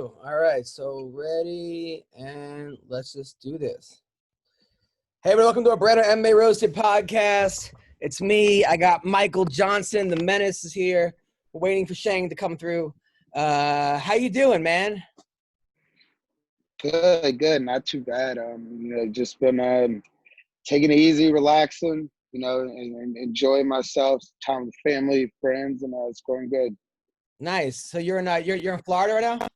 2. All right, so ready, and let's just do this. Hey, everyone, welcome to a brand new MMA Roasted Podcast. It's me. I got Michael Johnson. The Menace is here. We're waiting for Shang to come through. How you doing, man? Good. Not too bad. Just been taking it easy, relaxing, and enjoying myself, time with family, friends, and it's going good. Nice. So you're in Florida right now?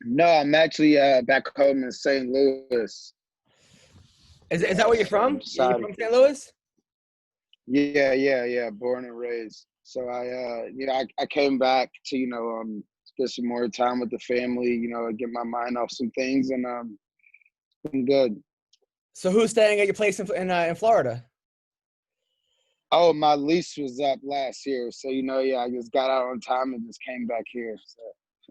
No, I'm actually back home in St. Louis. Is that where you're from? You're from St. Louis? Yeah. Born and raised. So I came back to spend some more time with the family, get my mind off some things, and it's been good. So who's staying at your place in Florida? Oh, my lease was up last year, so I just got out on time and just came back here. So.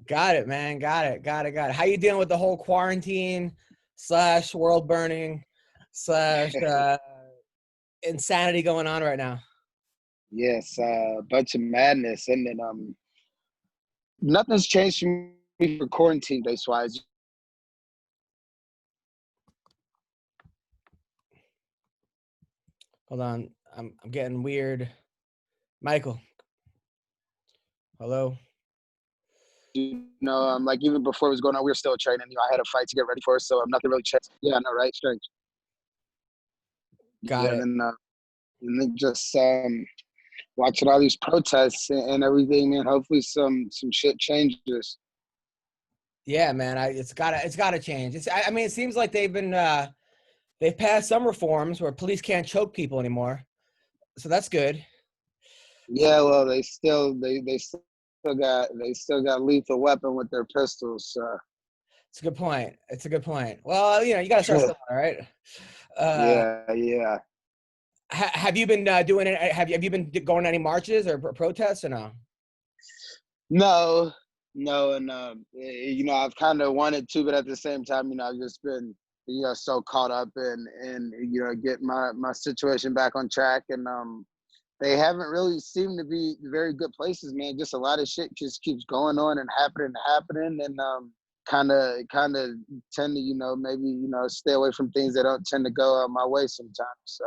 Got it, man. Got it. How you dealing with the whole quarantine / world burning / insanity going on right now? Yes, a bunch of madness, and then nothing's changed for me for quarantine base wise. Hold on, I'm getting weird. Michael, hello. Like even before it was going on, we were still training. I had a fight to get ready for, so nothing really changed. Yeah, I know, right? Strange. Got it. And then just watching all these protests and everything, man. Hopefully some shit changes. Yeah, man. It's gotta change. It seems like they've passed some reforms where police can't choke people anymore, so that's good. Yeah, well, they still got lethal weapon with their pistols. So. It's a good point. Well, you gotta start somewhere, right? Yeah. Have you been doing it? Have you been going to any marches or protests or no? No, and I've kind of wanted to, but at the same time, I've just been so caught up in get my situation back on track, and they haven't really seemed to be very good places, man. Just a lot of shit just keeps going on and happening, and kind of tend to maybe stay away from things that don't tend to go my way sometimes. So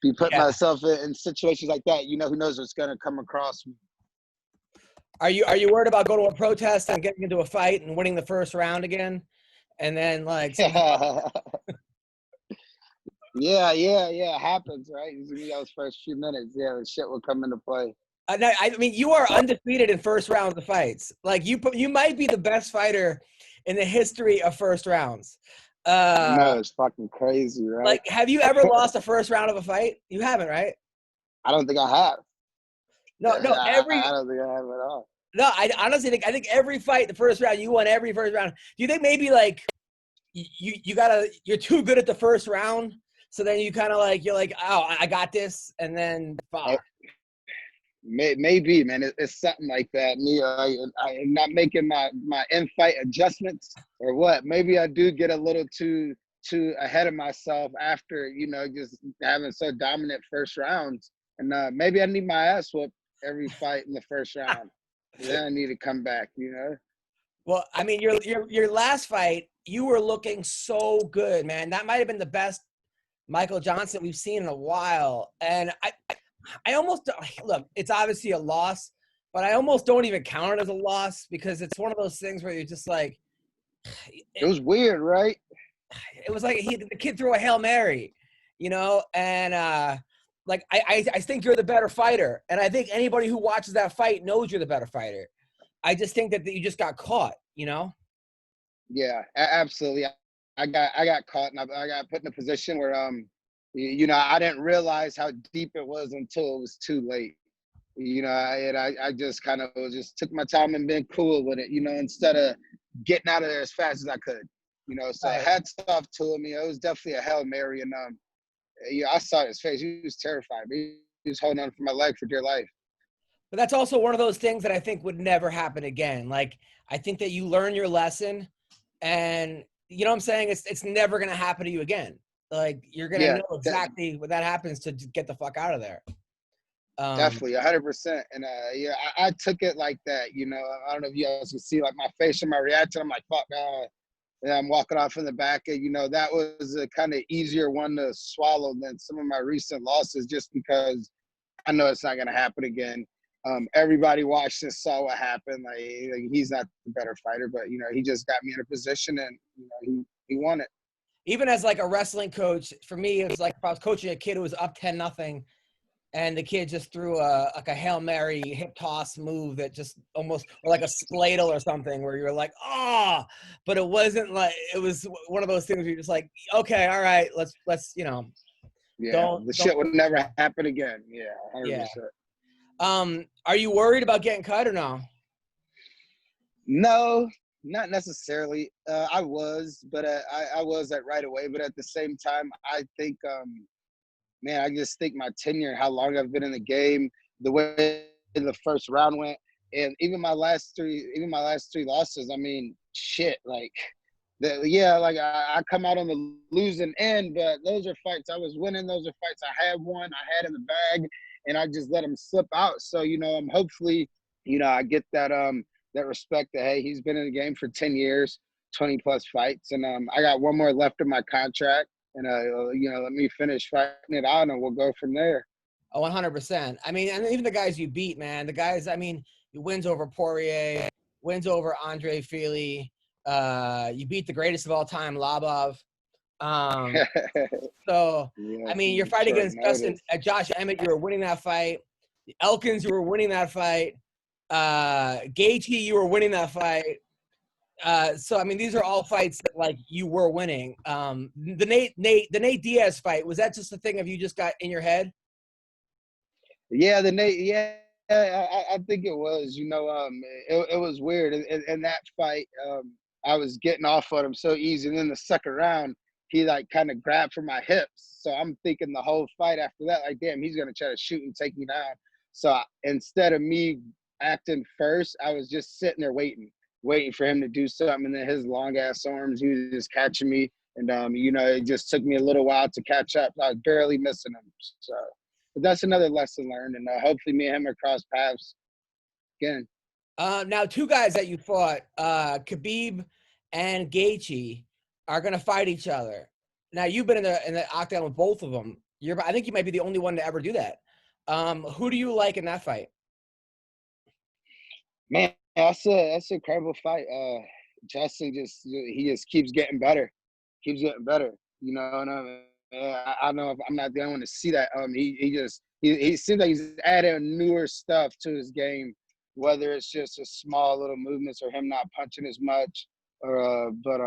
be putting myself in situations like that, who knows what's gonna come across me. Are you worried about going to a protest and getting into a fight and winning the first round again, and then like? Yeah, it happens, right? Those first few minutes, the shit will come into play. You are undefeated in first rounds of fights. Like you might be the best fighter in the history of first rounds. No, it's fucking crazy, right? Like, have you ever lost a first round of a fight? You haven't, right? I don't think I have. No, I don't think I have at all. No, I honestly think every fight, the first round, you won every first round. Do you think maybe like you're too good at the first round, so then you're like, oh, I got this, and then fuck. Maybe, man, it's something like that. Me, I'm not making my in-fight adjustments, or what? Maybe I do get a little too ahead of myself after just having so dominant first rounds, and maybe I need my ass whooped every fight in the first round. Then I need to come back. Well, your last fight, you were looking so good, man. That might have been the best Michael Johnson we've seen in a while, and I almost look. It's obviously a loss, but I almost don't even count it as a loss because it's one of those things where you're just like. It was weird, right? It was like the kid threw a Hail Mary, and like I think you're the better fighter, and I think anybody who watches that fight knows you're the better fighter. I just think that you just got caught, Yeah, absolutely. I got caught, and I got put in a position where I didn't realize how deep it was until it was too late. I just kind of just took my time and been cool with it, instead of getting out of there as fast as I could. So hats off to him. It was definitely a Hail Mary, and I saw his face. He was terrified. He was holding on for my leg for dear life. But that's also one of those things that I think would never happen again. Like, I think that you learn your lesson, and you know what I'm saying? It's never going to happen to you again. Like, you're going to know exactly when that happens to get the fuck out of there. Definitely, 100%. And yeah, I took it like that. You know, I don't know if you guys can see like my face and my reaction. I'm like, fuck, and I'm walking off in the back. And, you know, that was a kind of easier one to swallow than some of my recent losses, just because I know it's not going to happen again. Everybody watched and saw what happened. Like he's not the better fighter, but, you know, he just got me in a position and, you know, he won it. Even as like a wrestling coach, for me, it was like if I was coaching a kid who was up 10-0, and the kid just threw a Hail Mary hip toss move that just almost, or like a spladle or something, where you're like, oh, but it wasn't like, it was one of those things where you're just like, okay, all right, let's you know, Yeah, don't the shit would never happen again. Yeah, 100%. Yeah. Are you worried about getting cut or no? No, not necessarily. I was, but I was that right away. But at the same time, I think, man, I just think my tenure, how long I've been in the game, the way the first round went, and even my last three losses. I mean, shit, like, like I come out on the losing end, but those are fights I was winning. Those are fights I had won, I had in the bag, and I just let them slip out. So, you know, I'm hopefully, you know, I get that that respect that, hey, he's been in the game for 10 years, 20 plus fights, and I got one more left of my contract. And, you know, let me finish fighting it out and we'll go from there. Oh, 100%. I mean, and even the guys you beat, man, the guys, I mean, wins over Poirier, wins over Andre Fili. You beat the greatest of all time, Labov. So, Yeah, I mean, your fight against Josh Emmett, you were winning that fight. Elkins, you were winning that fight. Gaethje, you were winning that fight. So I mean, these are all fights that like you were winning. The Nate Diaz fight, was that just a thing of you just got in your head? Yeah, I think it was. You know, it was weird in that fight. I was getting off on him so easy, and then the second round, he like kind of grabbed for my hips. So I'm thinking the whole fight after that, like, damn, he's gonna try to shoot and take me down. So instead of me acting first, I was just sitting there waiting for him to do something. And then his long ass arms, he was just catching me. And, you know, it just took me a little while to catch up. I was barely missing him. So but that's another lesson learned. And hopefully me and him are cross paths again. Now, two guys that you fought, Khabib and Gaethje, are going to fight each other. Now, you've been in the octagon with both of them. I think you might be the only one to ever do that. Who do you like in that fight? Man, that's an incredible fight. Justin he just keeps getting better, You know, and I know I'm not the only one to see that. He seems like he's adding newer stuff to his game, whether it's just a small little movements or him not punching as much, or but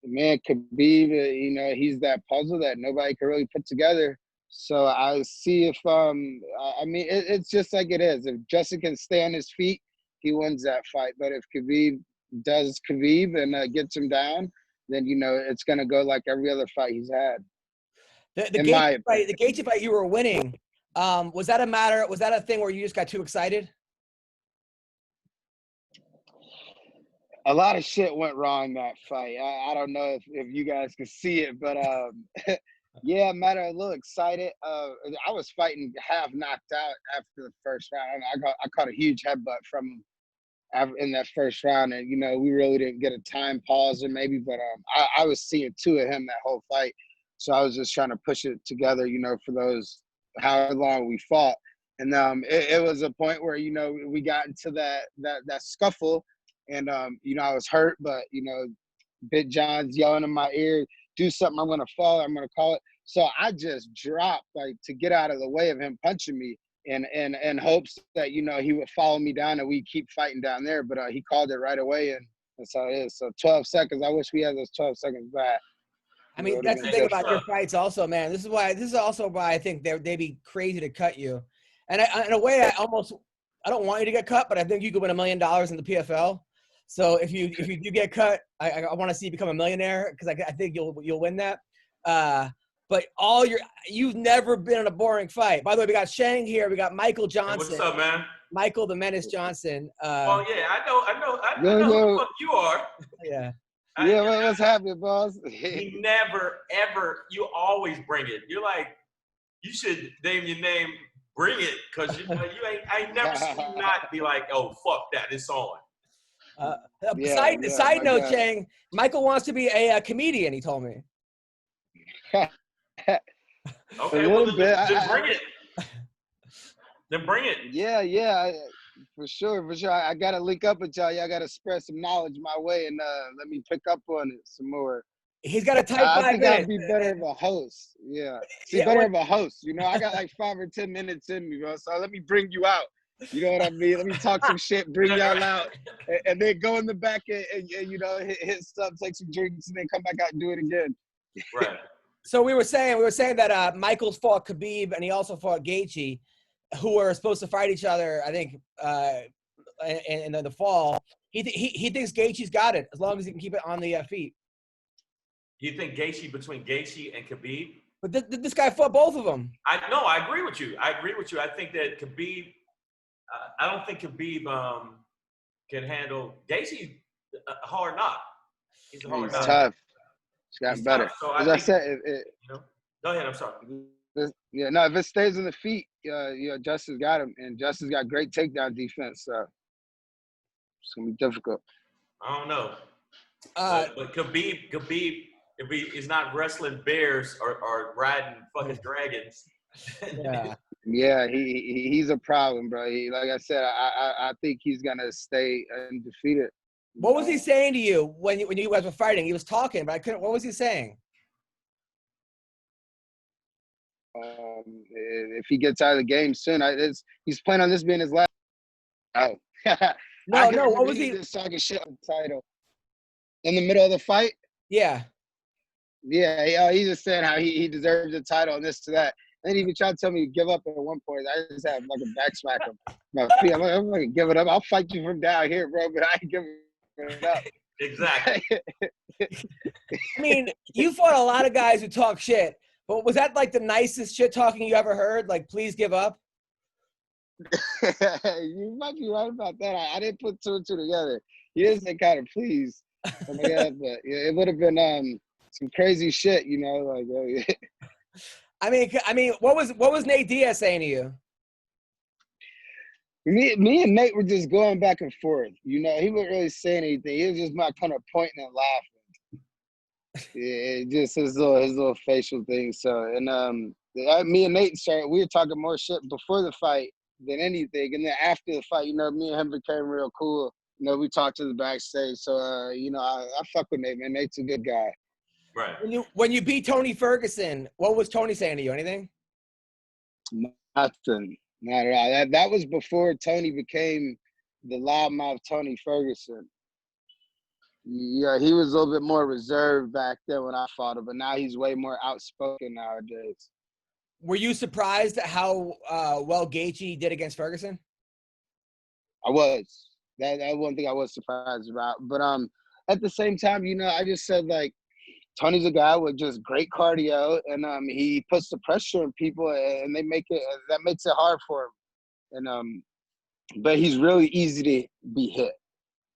man, Khabib, you know, he's that puzzle that nobody can really put together. So I see if I mean it's just like it is. If Justin can stay on his feet, he wins that fight. But if Khabib does Khabib and gets him down, then, you know, it's going to go like every other fight he's had. The Gaethje fight you were winning, was that a thing where you just got too excited? A lot of shit went wrong that fight. I don't know if you guys can see it, but yeah, I'm a little excited. I was fighting half knocked out after the first round. I caught a huge headbutt from him in that first round, and, you know, we really didn't get a time pause or maybe, but I was seeing two of him that whole fight, so I was just trying to push it together, you know, for those how long we fought, and it was a point where, you know, we got into that scuffle, and you know, I was hurt, but, you know, Big John's yelling in my ear, do something, I'm gonna fall, I'm gonna call it. So I just dropped, like, to get out of the way of him punching me, in hopes that, you know, he would follow me down and we keep fighting down there. But he called it right away, and that's how it is. So 12 seconds. I wish we had those 12 seconds back. I mean, that's the thing about your fights also, man. This is also why I think they'd be crazy to cut you. And in a way, I don't want you to get cut, but I think you could win $1 million in the PFL. So if you do get cut, I want to see you become a millionaire, because I think you'll win that. But you've never been in a boring fight. By the way, we got Shang here. We got Michael Johnson. Hey, what's up, man? Michael the Menace Johnson. Oh yeah, I know who the fuck you are. Yeah. What's happening, boss? You never ever. You always bring it. You're like, you should name your name Bring it, because I ain't never seen you not be like, oh, fuck that, it's on. Side note, Chang, Michael wants to be a comedian, he told me. Okay, well, then bring it. Then bring it. Yeah, for sure. I got to link up with y'all. Y'all got to spread some knowledge my way and let me pick up on it some more. He's got a tight 5 minutes. I think I'd be better of a host. Yeah. Better of a host. You know, I got like 5 or 10 minutes in me, bro. So let me bring you out. You know what I mean? Let me talk some shit, bring y'all out, and then go in the back and you know, hit stuff, take some drinks, and then come back out and do it again. Right. So we were saying that Michael's fought Khabib and he also fought Gaethje, who were supposed to fight each other, I think, in the fall. He thinks Gaethje's got it as long as he can keep it on the feet. You think between Gaethje and Khabib? But this guy fought both of them. I agree with you. I think that Khabib. I don't think Khabib can handle Gaethje. A hard knock. He's a hard knock. Tough. It's gotten better. So as I said, go ahead. I'm sorry. If it stays on the feet, Justice got him, and Justice got great takedown defense. So it's gonna be difficult. I don't know. But Khabib, if he is not wrestling bears or riding fucking dragons. Yeah, he's a problem, bro. Like I said, I think he's gonna stay undefeated. What was he saying to you when you guys were fighting? He was talking, but I couldn't. What was he saying? If he gets out of the game soon, he's planning on this being his last. Oh, no. What was he? Just talking shit on the title in the middle of the fight. Yeah. He's just saying how he deserves the title and this to that. And he even tried to tell me to give up at one point. I just had like a back smack him. I'm gonna give it up. I'll fight you from down here, bro, but I ain't giving it up. Exactly. I mean, you fought a lot of guys who talk shit, but was that like the nicest shit talking you ever heard? Like, please give up? You might be right about that. I didn't put two and two together. He is that kind of please. Oh my God, but yeah, it would have been some crazy shit, you know, like. I mean, what was Nate Diaz saying to you? Me and Nate were just going back and forth. You know, he wasn't really saying anything. He was just my kind of pointing and laughing. Yeah, just his little facial thing. So, and me and Nate we were talking more shit before the fight than anything, and then after the fight, you know, me and him became real cool. You know, we talked to the backstage. So, you know, I fuck with Nate, man. Nate's a good guy. Right. When you beat Tony Ferguson, what was Tony saying to you? Anything? Nothing. Not at all. That was before Tony became the loudmouth Tony Ferguson. Yeah, he was a little bit more reserved back then when I fought him, but now he's way more outspoken nowadays. Were you surprised at how well Gaethje did against Ferguson? I was. That one thing I was surprised about. But at the same time, you know, I just said, like, Tony's a guy with just great cardio, and he puts the pressure on people, and that makes it hard for him. And but he's really easy to be hit.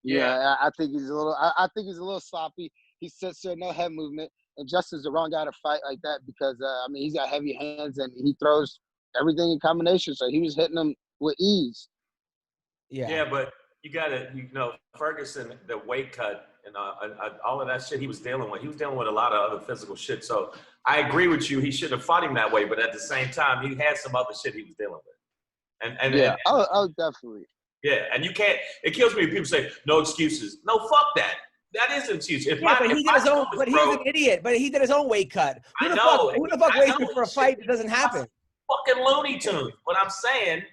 Yeah, I think he's a little sloppy. He sits there, no head movement, and Justin's the wrong guy to fight like that because he's got heavy hands and he throws everything in combination. So he was hitting them with ease. Yeah, but you gotta, you know, Ferguson, the weight cut. And all of that shit he was dealing with. He was dealing with a lot of other physical shit. So I agree with you. He shouldn't have fought him that way. But at the same time, he had some other shit he was dealing with. And definitely. Yeah, and you can't. It kills me when people say no excuses. No, fuck that. That is an excuse. He's an idiot. But he did his own weight cut. Who the fuck waits for a fight that doesn't happen? Fucking Looney Tunes. But I'm saying.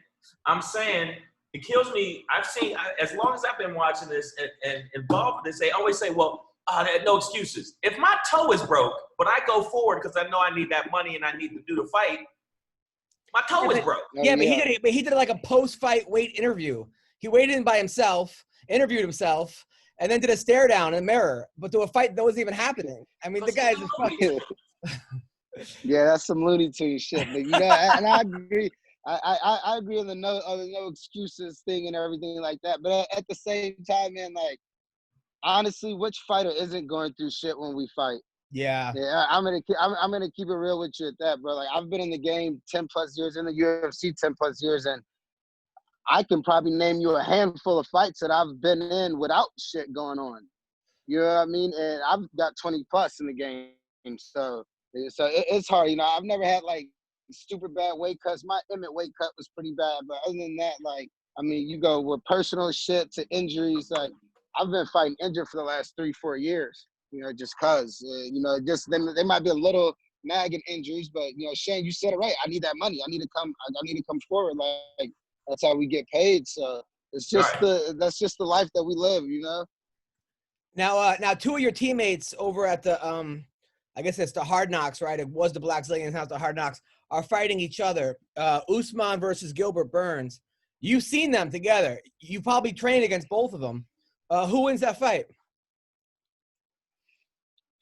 It kills me. As long as I've been watching this and involved in this, they always say, well, no excuses. If my toe is broke, but I go forward because I know I need that money and I need to do the fight, my toe is broke. But he did like a post-fight weight interview. He waited in by himself, interviewed himself, and then did a stare down in the mirror. But to a fight that wasn't even happening. I mean, the guy's just fucking. Yeah, that's some Looney Tunes shit. But, you know, and I agree. I agree on the no excuses thing and everything like that. But at the same time, man, like, honestly, which fighter isn't going through shit when we fight? Yeah. Yeah, I'm gonna keep it real with you at that, bro. Like I've been in the game 10 plus years, in the UFC 10 plus years, and I can probably name you a handful of fights that I've been in without shit going on. You know what I mean? And I've got 20 plus in the game, so it's hard. You know, I've never had like super bad weight cuts. My Emmett weight cut was pretty bad, but other than that, like, I mean, you go with personal shit to injuries. Like I've been fighting injured for the last 3-4 years. You know, just cause you know, just then they might be a little nagging injuries, but you know, Shane, you said it right. I need that money. I need to come forward. Like that's how we get paid. So it's just that's just the life that we live. You know. Now, two of your teammates over at the I guess it's the Hard Knocks, right? It was the Black Zillions, now it's the Hard Knocks, are fighting each other. Usman versus Gilbert Burns. You've seen them together. You probably trained against both of them. Who wins that fight?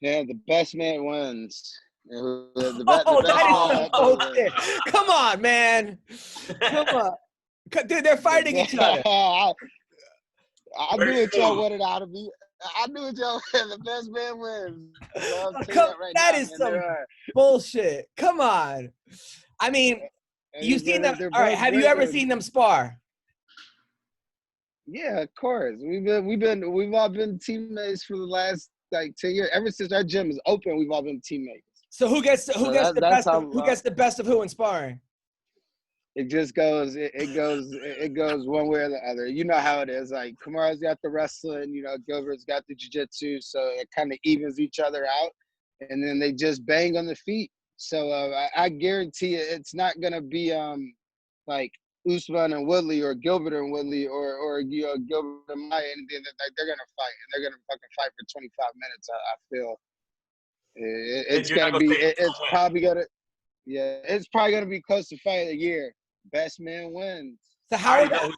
Yeah, the best man wins. The That is some bullshit. Come on, man. Come on. Dude, they're fighting each other. I knew what y'all wanted out of me. I knew what y'all wanted. The best man wins. That is some bullshit. Come on. I mean, you've seen them. All right, have you ever seen them spar? Yeah, of course. We've all been teammates for the last like 10 years. Ever since our gym is open, we've all been teammates. So who gets the best of who in sparring? It just goes. It goes one way or the other. You know how it is. Like Kamara's got the wrestling. You know, Gilbert's got the jiu-jitsu. So it kind of evens each other out, and then they just bang on the feet. So I guarantee you, it's not gonna be like Usman and Woodley or Gilbert and Woodley or you know, Gilbert and Maya, and like they're gonna fight and they're gonna fucking fight for 25 minutes. I feel it's gonna be. It's probably gonna be close to fight of the year. Best man wins. So I already know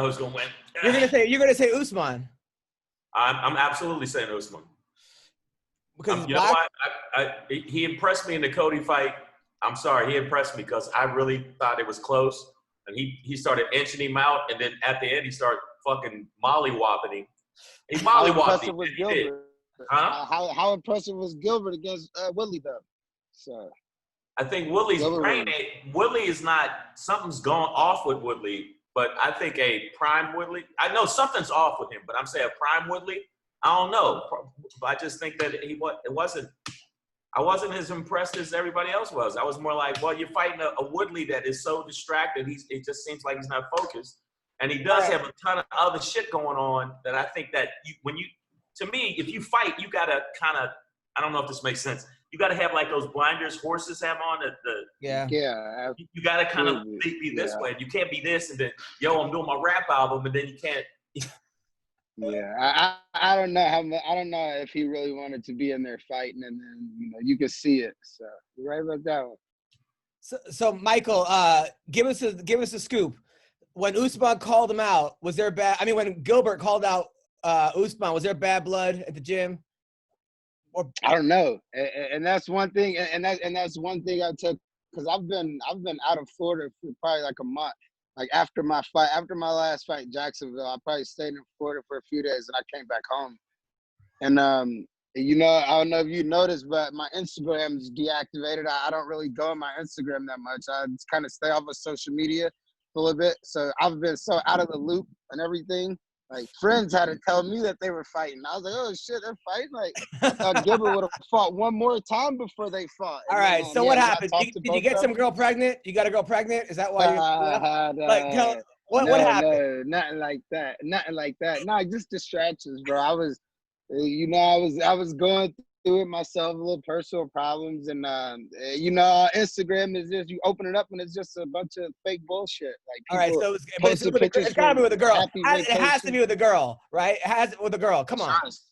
who's gonna win. You're gonna say Usman. I'm absolutely saying Usman. Because you know what? He impressed me in the Cody fight. I'm sorry, he impressed me because I really thought it was close. And he started inching him out, and then at the end he started fucking mollywopping him. He mollywopped him. How impressive was Gilbert against Woodley though? So I think Woodley's brain. Woodley is not. Something's going off with Woodley, but I think a prime Woodley. I know something's off with him, but I'm saying a prime Woodley. I don't know. I just think that I wasn't as impressed as everybody else was. I was more like, well, you're fighting a Woodley that is so distracted. It just seems like he's not focused, and he does have a ton of other shit going on. That I think that to me, if you fight, you gotta kind of. I don't know if this makes sense. You got to have like those blinders horses have on. You got to kind of be this way. You can't be this and then, I'm doing my rap album, and then you can't. Yeah, I don't know I don't know if he really wanted to be in there fighting, and then you could see it. So you're right about that one. So Michael, give us a scoop. When Usman called him out, was there bad? I mean, when Gilbert called out Usman, was there bad blood at the gym? I don't know, and that's one thing, and that's one thing I took, because I've been out of Florida for probably like a month. Like after my last fight in Jacksonville, I probably stayed in Florida for a few days, and I came back home. And I don't know if you noticed, but my Instagram is deactivated. I don't really go on my Instagram that much. I just kind of stay off of social media a little bit. So I've been so out of the loop and everything. Like friends had to tell me that they were fighting. I was like, oh shit, they're fighting. Like I thought Gilbert would have fought one more time before they fought. All right. So what happened? Did you get some girl pregnant? You got a girl pregnant? Is that why? What happened? No, nothing like that. Nothing like that. No, just distractions, bro. I was going through it myself, a little personal problems, and Instagram is just, you open it up and it's just a bunch of fake bullshit. Like, all right, so it's gotta be with a girl. It has to be with a girl, right? It has with a girl. Come on. Trust.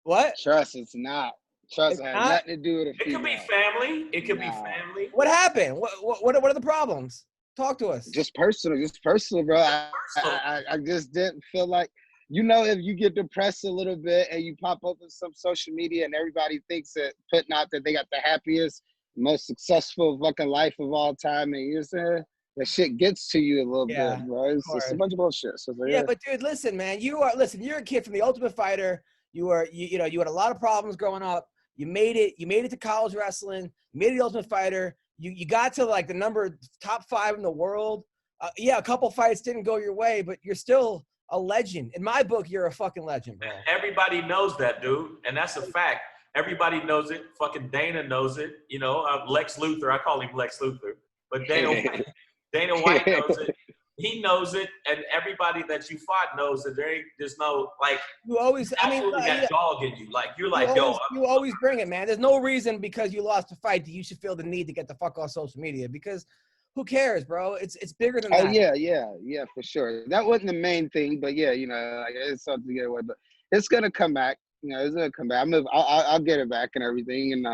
What? Trust. It's not. Trust. It has nothing to do with it. Could be family. It could be family. What happened? What are the problems? Talk to us. Just personal, bro. I just didn't feel like. If you get depressed a little bit and you pop up on some social media and everybody thinks that putting out that they got the happiest, most successful fucking life of all time, and you're saying that shit gets to you a little bit, bro. It's just a bunch of bullshit. So, but dude, listen, man, you're a kid from The Ultimate Fighter. You had a lot of problems growing up. You made it to college wrestling. You made it the Ultimate Fighter. You got to like the top 5 in the world. Yeah, a couple fights didn't go your way, but you're still a legend. In my book, you're a fucking legend, bro. Everybody knows that, dude, and that's a fact. Everybody knows it. Fucking Dana knows it. You know, Lex Luthor. I call him Lex Luthor, but Dana White knows it. He knows it, and everybody that you fought knows that there's no like. You always, that dog in you. Like you're like, you always bring it, man. There's no reason because you lost a fight that you should feel the need to get the fuck off social media because who cares, bro? It's bigger than that. Oh yeah, for sure. That wasn't the main thing, but yeah, you know, like it's something to get away. But it's gonna come back. You know, it's gonna come back. I'll get it back and everything. And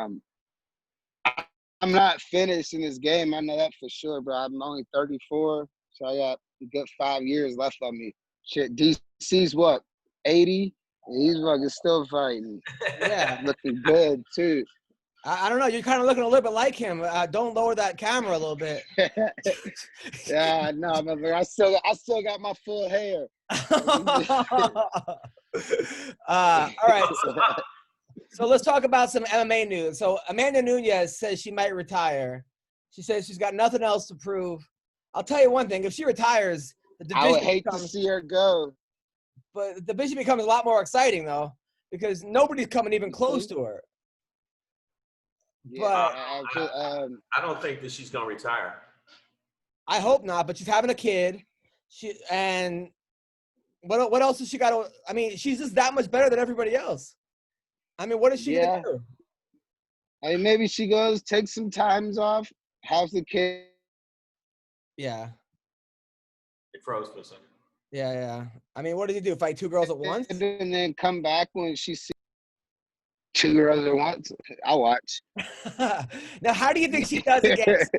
I'm not finished in this game. I know that for sure, bro. I'm only 34, so I got a good 5 years left on me. Shit, DC's what, 80? And he's fucking still fighting. Yeah, looking good too. I don't know. You're kind of looking a little bit like him. Don't lower that camera a little bit. Yeah, no, man. I still got my full hair. All right. So let's talk about some MMA news. So Amanda Nunes says she might retire. She says she's got nothing else to prove. I'll tell you one thing. If she retires, the division I would hate to see her go. But the division becomes a lot more exciting, though, because nobody's coming even close to her. Yeah, but I don't think that she's gonna retire. I hope not. But she's having a kid. What else has she got to? I mean, she's just that much better than everybody else. I mean, what is she gonna do? I mean, maybe she goes, takes some times off, has the kid. Yeah. It froze for a second. Yeah. I mean, what did you do? Fight 2 girls at once? And then come back when she sees 2 girls at once? I'll watch. Now, how do you think she does against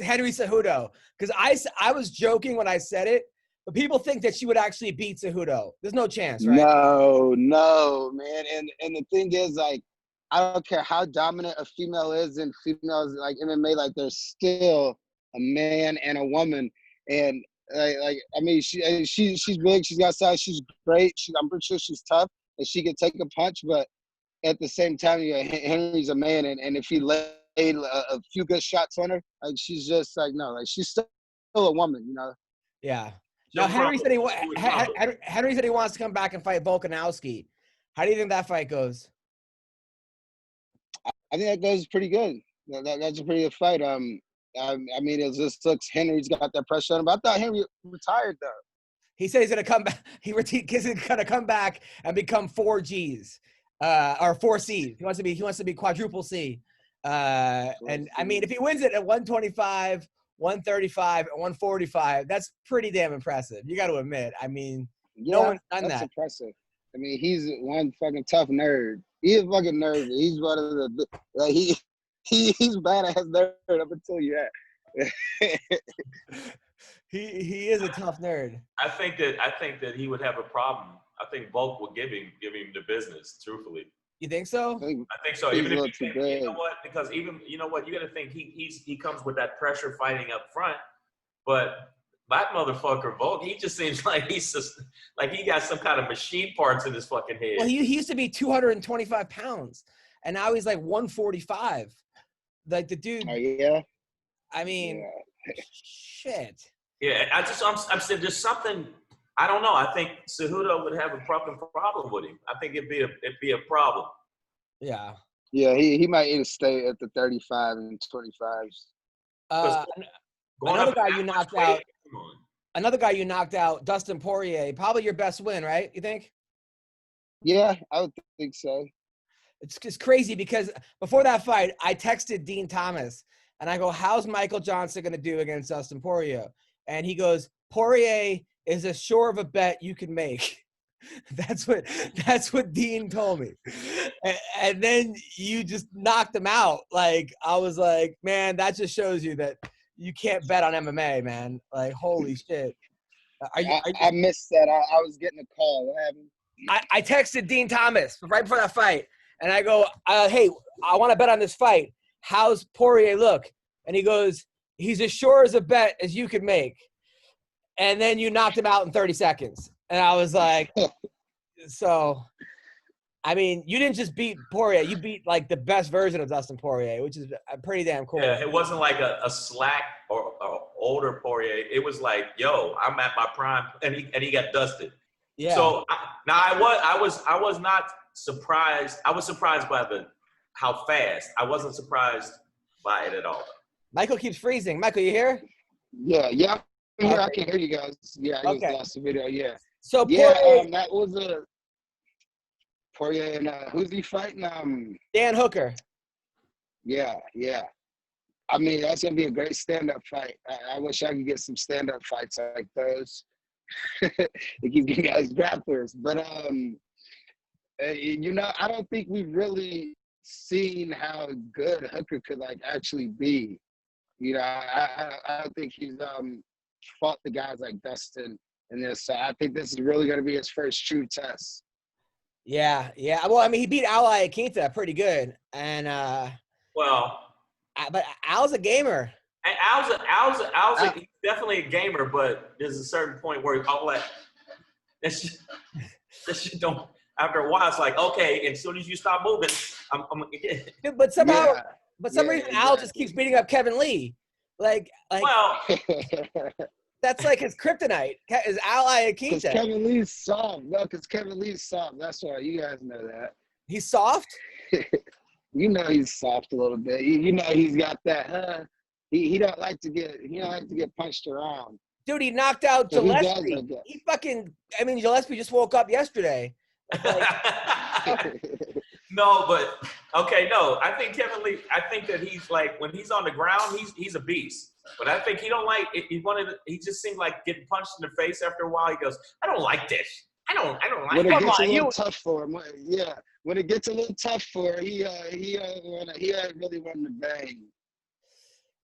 Henry Cejudo? Because I was joking when I said it, but people think that she would actually beat Cejudo. There's no chance, right? No, man. And the thing is, like, I don't care how dominant a female is in females like MMA, like there's still a man and a woman. And I mean, she's big, she's got size, she's great. I'm pretty sure she's tough and she can take a punch, but at the same time, Henry's a man, and if he laid a few good shots on her, like she's just like no, like she's still a woman, you know. Yeah. Now Henry said he wants to come back and fight Volkanovski. How do you think that fight goes? I think that goes pretty good. That's a pretty good fight. I mean, it just looks Henry's got that pressure on him. But I thought Henry retired though. He said he's gonna come back. He's gonna come back and become 4 Gs. Or 4 Cs. He wants to be quadruple C. And I mean, if he wins it at 125, 135, and 145, that's pretty damn impressive. You got to admit. I mean, no one's done that. That's impressive. I mean, he's one fucking tough nerd. He's a fucking nerd. He's one of the like he's badass nerd up until you at. He is a tough nerd. I think that he would have a problem. I think Volk will give him the business, truthfully. You think so? I think so. Even if you know what, because even you know what, you got to think he comes with that pressure fighting up front, but that motherfucker Volk, he just seems like he's just like he got some kind of machine parts in his fucking head. Well, he used to be 225 pounds, and now he's like 145. Like the dude. Oh yeah. I mean, shit. Yeah, I'm saying there's something. I don't know. I think Cejudo would have a fucking problem with him. I think it'd be a problem. Yeah. Yeah, he might even stay at the 35 and 25s. Another guy you knocked out, Dustin Poirier. Probably your best win, right? You think? Yeah, I would think so. It's just crazy because before that fight, I texted Dean Thomas and I go, "How's Michael Johnson going to do against Dustin Poirier?" And he goes, "Poirier is as sure of a bet you can make." That's what Dean told me. And then you just knocked him out. Like, I was like, man, that just shows you that you can't bet on MMA, man. Like, holy shit. I missed that. I was getting a call. What happened? I texted Dean Thomas right before that fight. And I go, hey, I want to bet on this fight. How's Poirier look? And he goes, he's as sure as a bet as you could make. And then you knocked him out in 30 seconds. And I was like, so. I mean, you didn't just beat Poirier. You beat like the best version of Dustin Poirier, which is pretty damn cool. Yeah, it wasn't like a slack or older Poirier. It was like, yo, I'm at my prime, and he got dusted. Yeah. So I was not surprised. I was surprised by how fast. I wasn't surprised by it at all. Michael keeps freezing. Michael, you here? Yeah. Okay. I can hear you guys. Yeah, I just Okay. lost the video. Yeah. So Yeah, Poirier, that was a Poirier and who's he fighting? Dan Hooker. Yeah. I mean, that's gonna be a great stand-up fight. I wish I could get some stand-up fights like those. To keep you guys grapplers, but you know, I don't think we've really seen how good Hooker could like actually be. You know, I don't think he's fought the guys like Dustin in this. So I think this is really going to be his first true test. Yeah. Well, I mean, he beat Ally Akita pretty good, and but Al's a gamer. And Al's he's definitely a gamer, but there's a certain point where all that shit don't. After a while, it's like, okay, as soon as you stop moving, I'm Dude, but somehow, Yeah. some reason, Al just keeps beating up Kevin Lee. Like well, that's like his kryptonite. Is Ally Because Akita? Kevin Lee's soft. No, because Kevin Lee's soft. That's why you guys know that. He's soft. You know he's soft a little bit. You know he's got that. He don't like to get punched around. Dude, he knocked out So he does Gillespie. like that. He fucking. I mean, Gillespie just woke up yesterday. no, but okay, no. I think Kevin Lee. I think that he's like when he's on the ground, he's a beast. But I think he don't like. He just seemed like getting punched in the face after a while. He goes, I don't like this. I don't like. When it Come gets on, a little tough for him, yeah. When it gets a little tough for him, he really wanting to bang.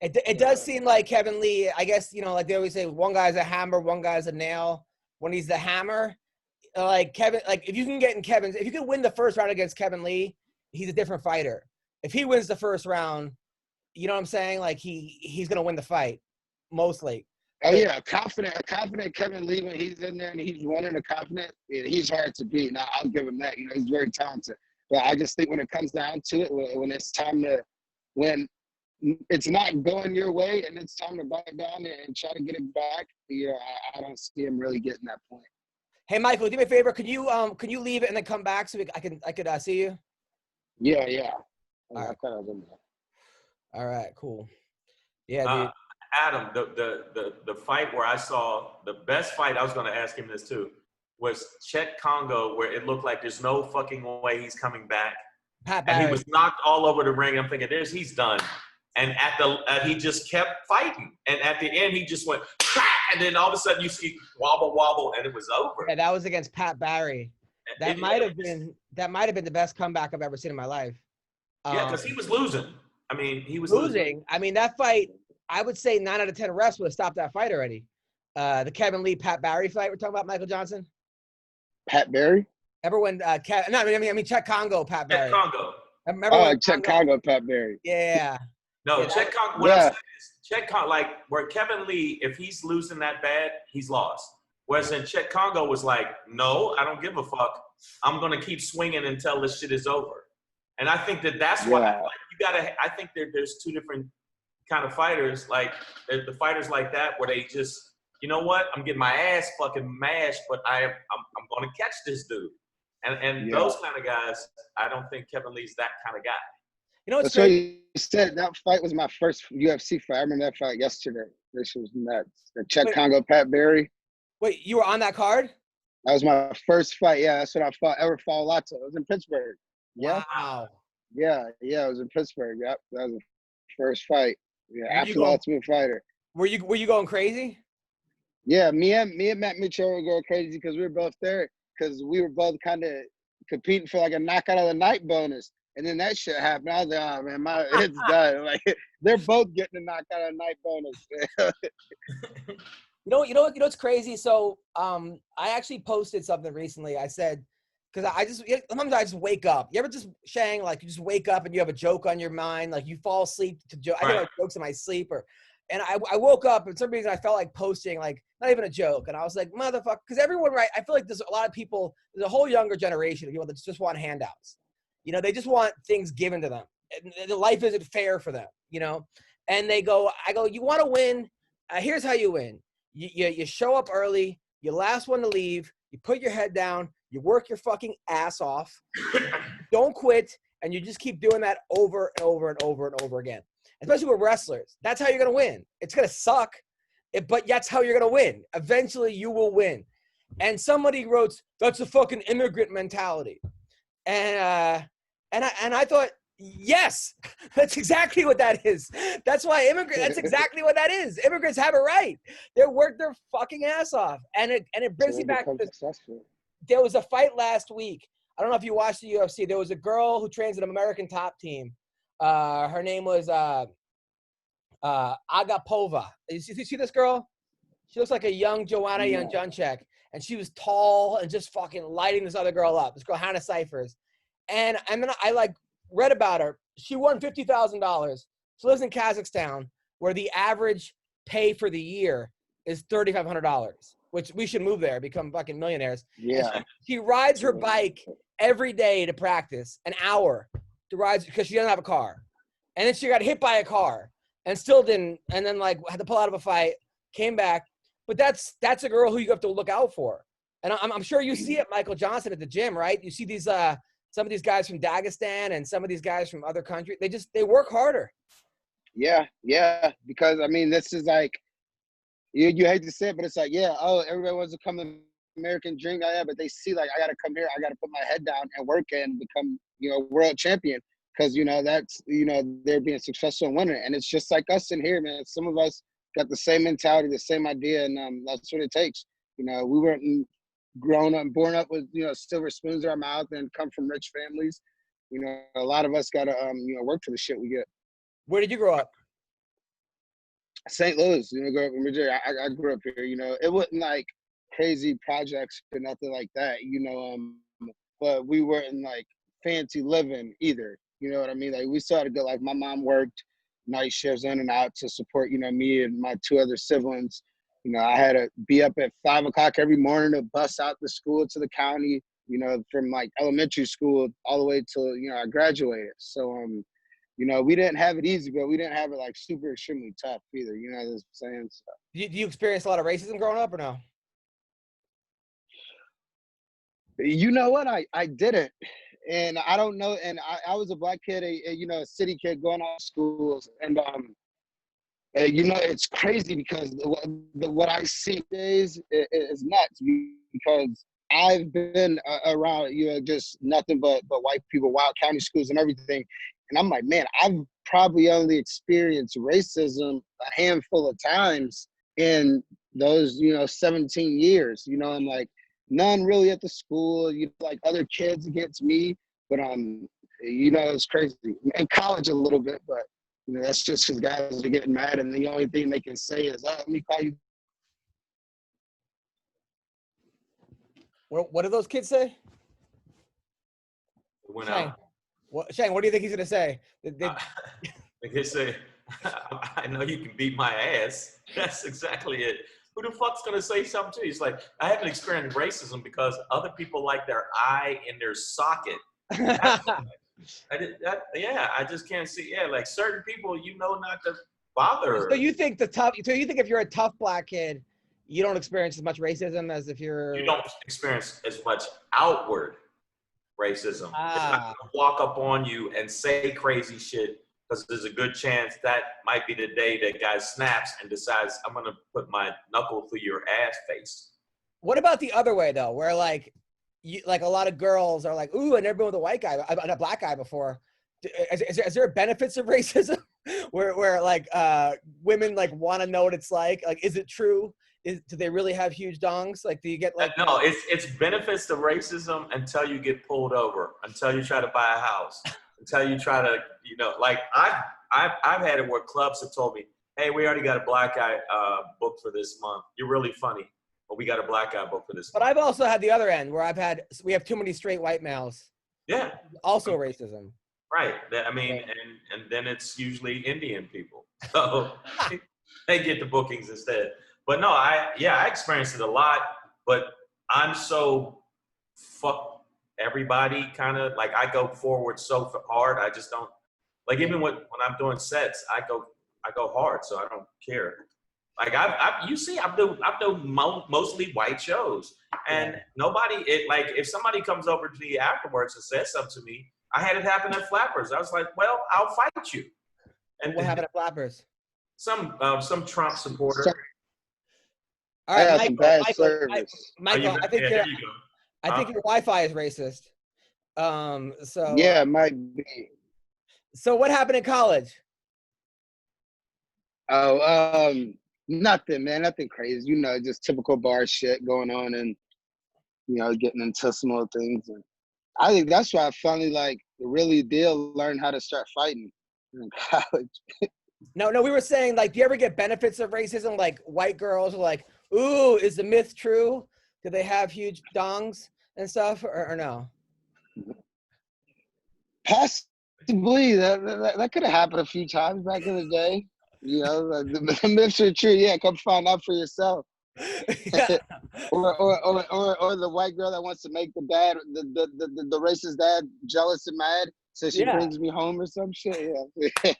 It does seem like Kevin Lee. I guess like they always say, one guy's a hammer, one guy's a nail. When he's the hammer, like Kevin, like if you can win the first round against Kevin Lee, he's a different fighter. If he wins the first round, you know what I'm saying? Like he's gonna win the fight, mostly. Oh yeah, confident Kevin Lee when he's in there and he's running a confident. He's hard to beat. Now I'll give him that. He's very talented. But I just think when it comes down to it, when it's time to, when it's not going your way and it's time to back down and try to get it back, I don't see him really getting that point. Hey Michael, do me a favor. Can you leave it and then come back so I could see you? Yeah. All right. I thought I was in there. All right, cool. Yeah, dude. Adam, the fight where I saw the best fight, I was going to ask him this too, was Chet Congo, where it looked like there's no fucking way he's coming back. And he was knocked all over the ring. I'm thinking, he's done. And he just kept fighting. And at the end, he just went, and then all of a sudden you see wobble, and it was over. Yeah, that was against Pat Barry. That might have been the best comeback I've ever seen in my life. Yeah, because he was losing. I mean, he was losing. I mean, that fight, I would say 9 out of 10 refs would have stopped that fight already. The Kevin Lee Pat Barry fight we're talking about, Michael Johnson. Pat Barry? Ever when Chet Congo Pat Barry. Chet Congo. Oh, Chet Congo Pat Barry. Yeah. No, yeah, Chet Congo. What I'm saying is, Chet Congo, like where Kevin Lee, if he's losing that bad, he's lost. Whereas in Chet Congo was like, no, I don't give a fuck. I'm gonna keep swinging until this shit is over. And I think that's why I think there's two different kind of fighters, like the fighters like that where they just, you know what, I'm getting my ass fucking mashed, but I'm gonna catch this dude. And those kind of guys, I don't think Kevin Lee's that kind of guy. You know what's so you said that fight was my first UFC fight. I remember that fight yesterday. This was nuts. The Chet Congo Pat Barry. Wait, you were on that card? That was my first fight. Yeah, that's what I ever fought lots of. It was in Pittsburgh. Yeah. Wow. Yeah, it was in Pittsburgh. Yep, that was the first fight. Yeah, after the Ultimate Fighter. Were you going crazy? Yeah, me and Matt Mitchell were going crazy because we were both there because we were both kind of competing for like a knockout of the night bonus. And then that shit happened. I was like, oh man, my head's done. Like they're both getting a knockout of the night bonus. You know what's crazy? So I actually posted something recently. I said, because sometimes I just wake up. You ever just, Shang, like you just wake up and you have a joke on your mind, like you fall asleep to joke. I get like jokes in my sleep, And I woke up, and for some reason I felt like posting, like, not even a joke. And I was like, motherfucker, because everyone, right? I feel like there's a lot of people, there's a whole younger generation of people that just want handouts. You know, they just want things given to them. And life isn't fair for them, you know? And I go, you want to win? Here's how you win. You show up early, you're last one to leave, you put your head down, you work your fucking ass off, don't quit, and you just keep doing that over and over and over and over again. Especially with wrestlers. That's how you're going to win. It's going to suck, but that's how you're going to win. Eventually, you will win. And somebody wrote, that's a fucking immigrant mentality. And I thought, yes, that's exactly what that is. That's why that's exactly what that is. Immigrants have it right. They work their fucking ass off. And it brings me back to this. There was a fight last week. I don't know if you watched the UFC. There was a girl who trains an American Top Team. Her name was Agapova. You see this girl? She looks like a young Joanna Jędrzejczyk, and she was tall and just fucking lighting this other girl up. This girl, Hannah Cyphers. And then I like read about her. She won $50,000. She lives in Kazakhstan, where the average pay for the year is $3,500, which we should move there, become fucking millionaires. Yeah. She rides her bike every day to practice, an hour to ride, because she doesn't have a car. And then she got hit by a car and still didn't, and then like had to pull out of a fight, came back. But that's a girl who you have to look out for. And I'm sure you see it, Michael Johnson, at the gym, right? You see these some of these guys from Dagestan and some of these guys from other countries. They work harder. Yeah, because I mean, this is like, you hate to say it, but it's like, everybody wants to come to American dream, but they see like, I got to come here, I got to put my head down and work and become, world champion, because that's, they're being successful and winning. And it's just like us in here, man. Some of us got the same mentality, the same idea, and that's what it takes. We weren't born up with silver spoons in our mouth and come from rich families. A lot of us got to work for the shit we get. Where did you grow up? St. Louis. Grew up in Virginia. I grew up here. It wasn't like crazy projects or nothing like that. But we weren't like fancy living either. You know what I mean? Like, we still had a good life. My mom worked night shifts in and out to support me and my two other siblings. I had to be up at 5 o'clock every morning to bus out to school to the county, from like elementary school all the way till, I graduated. So, we didn't have it easy, but we didn't have it like super extremely tough either. You know what I'm saying? So. Do you experience a lot of racism growing up or no? You know what? I didn't. And I don't know. And I was a black kid, a city kid going out of schools. And, it's crazy because what I see days is nuts, because I've been around, just nothing but white people, wild county schools and everything. And I'm like, man, I've probably only experienced racism a handful of times in those, 17 years. I'm like, none really at the school, like other kids against me. But, it's crazy. In college a little bit, but, that's just because guys are getting mad, and the only thing they can say is, let me call you. What do those kids say? Shang, what do you think he's going to say? They say, I know you can beat my ass. That's exactly it. Who the fuck's going to say something to you? It's like, I haven't experienced racism because other people like their eye in their socket. I just can't see. Yeah, like certain people, not to bother. So you think if you're a tough black kid, you don't experience as much racism as if you're. You don't experience as much outward racism. It's not gonna walk up on you and say crazy shit, because there's a good chance that might be the day that guy snaps and decides, I'm gonna put my knuckle through your ass face. What about the other way though, where like a lot of girls are like, ooh, I never been with a white guy, a black guy before. Is there benefits of racism where like women like want to know what it's like? Like, is it true? Do they really have huge dongs? Like, do you get like? No, it's benefits to racism until you get pulled over, until you try to buy a house, until you try to, like I've had it where clubs have told me, hey, we already got a black guy booked for this month. You're really funny, but we got a black guy booked for this month. But I've also had the other end where we have too many straight white males. Yeah. Also racism. Right. I mean, and then it's usually Indian people. So They get the bookings instead. But no, I experienced it a lot, but I'm so fuck everybody kind of like I go forward so hard. I just don't like even when I'm doing sets, I go hard, so I don't care. Like I've mostly white shows, and nobody like if somebody comes over to me afterwards and says something to me, I had it happen at Flappers. I was like, well, I'll fight you. And what happened at Flappers? Some Trump supporter. All right, I Michael, I think your Wi-Fi is racist. So yeah, it might be. So what happened in college? Oh, nothing, man. Nothing crazy. You know, just typical bar shit going on, and you know, getting into some little things. And I think that's why I finally really did learn how to start fighting in college. No, we were saying like, do you ever get benefits of racism? Like white girls are like, ooh, is the myth true? Do they have huge dongs and stuff, or no? Possibly. That could have happened a few times back in the day. You know, the myths are true. Yeah, come find out for yourself. Yeah. or the white girl that wants to make the racist dad jealous and mad, so she brings me home or some shit. Yeah.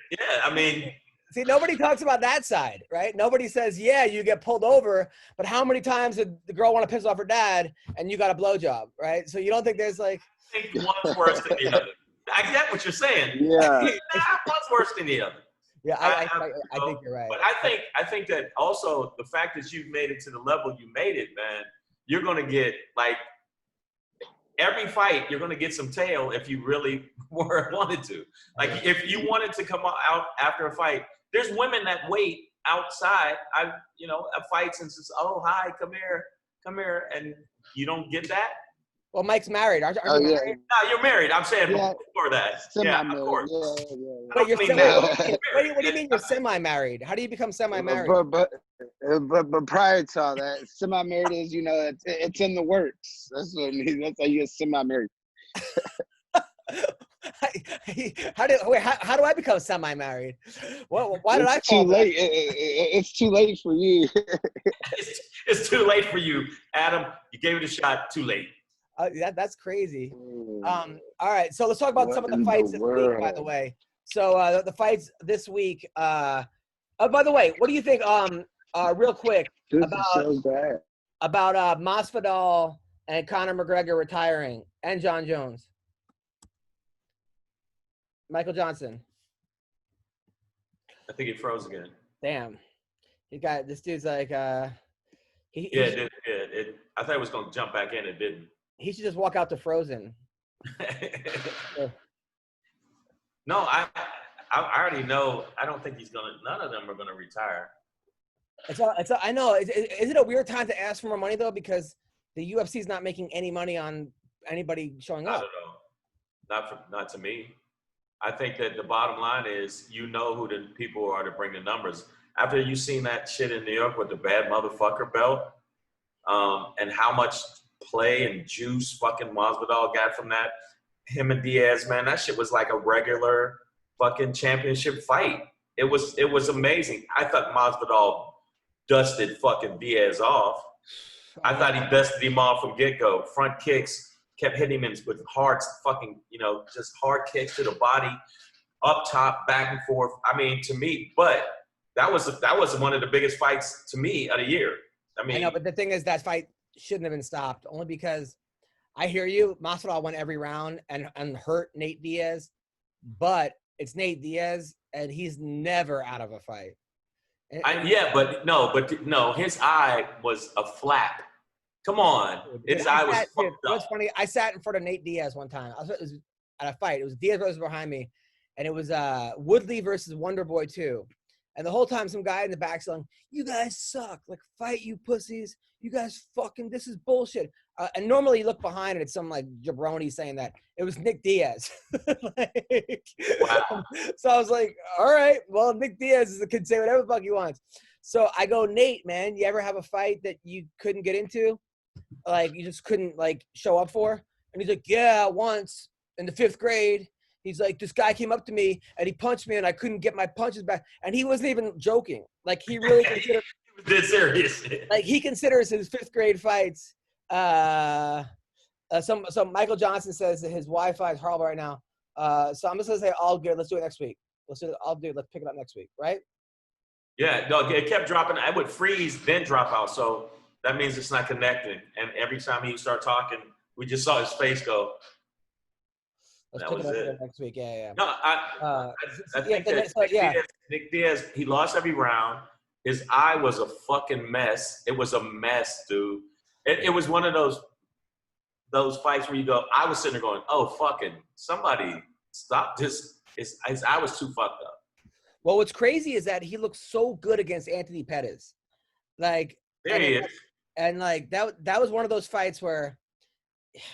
Yeah, I mean, see, nobody talks about that side, right? Nobody says, yeah, you get pulled over, but how many times did the girl want to piss off her dad and you got a blowjob, right? So you don't think there's like, I think one's worse than the other. I get what you're saying. Yeah. One's worse than the other. Yeah, I think you're right. But I think that also the fact that you've made it to the level you made it, man, you're gonna get like every fight, you're gonna get some tail if you really wanted to. Like if you wanted to come out after a fight, there's women that wait outside. At fights and says, "Oh, hi, come here," and you don't get that. Well, Mike's married. Aren't you married? No, you're married. I'm saying before that. Yeah, of course. Wait, what do you mean you're semi-married? How do you become semi-married? But prior to all that, semi-married is, it's in the works. That's what it means. That's how you get semi-married. How do I become semi-married? Well, why did I fall too late? It's too late for you. It's too late for you, Adam. You gave it a shot. Too late. That's crazy. All right, so let's talk about some of the fights this week, by the way. So the fights this week. By the way, what do you think? Real quick about Masvidal and Conor McGregor retiring and John Jones, Michael Johnson. I think he froze again. Damn, he got this dude's like. It did. I thought it was gonna jump back in. It didn't. He should just walk out to Frozen. No, I already know. I don't think he's gonna. None of them are gonna retire. I know. Is it a weird time to ask for more money though? Because the UFC is not making any money on anybody showing up. I don't know. Not to me. I think that the bottom line is who the people are to bring the numbers. After you seen that shit in New York with the bad motherfucker belt, and how much play and juice fucking Masvidal got from that, him and Diaz, man, that shit was like a regular fucking championship fight. It was amazing. I thought Masvidal dusted fucking Diaz off. I thought he dusted him off from get-go. Front kicks, kept hitting him with hard fucking, just hard kicks to the body, up top, back and forth. I mean, to me, but that was one of the biggest fights to me of the year. I know, but the thing is that fight shouldn't have been stopped, only because I hear you. Masvidal won every round and hurt Nate Diaz, but it's Nate Diaz and he's never out of a fight. His eye was a flap. Come on, his eye was fucked up. What's funny? I sat in front of Nate Diaz one time. It was at a fight. It was Diaz versus behind me, and it was Woodley versus Wonder Boy 2. And the whole time, some guy in the back saying, "You guys suck! Like, fight, you pussies! You guys fucking, this is bullshit." And normally you look behind and it's some like jabroni saying that. It was Nick Diaz. Wow. So I was like, all right, well, Nick Diaz can say whatever the fuck he wants. So I go, Nate, man, you ever have a fight that you couldn't get into? Like, you just couldn't, like, show up for? And he's like, yeah, once in the 5th grade. He's like, this guy came up to me and he punched me and I couldn't get my punches back. And he wasn't even joking. Like he really considered. He was dead serious. Like he considers his 5th grade fights. Some Michael Johnson says that his Wi-Fi is horrible right now. So I'm just gonna say all good. Let's do it next week. Let's pick it up next week, right? Yeah, no, it kept dropping. I would freeze, then drop out. So that means it's not connecting. And every time he start talking, we just saw his face go. Let's pick it up next week. Yeah. No, I think that Nick Diaz, he lost every round. His eye was a fucking mess. It was a mess, dude. It was one of those fights where you go, I was sitting there going, oh, fucking somebody stop this. His eye was too fucked up. Well, what's crazy is that he looked so good against Anthony Pettis. Like, there he is. And like that was one of those fights where,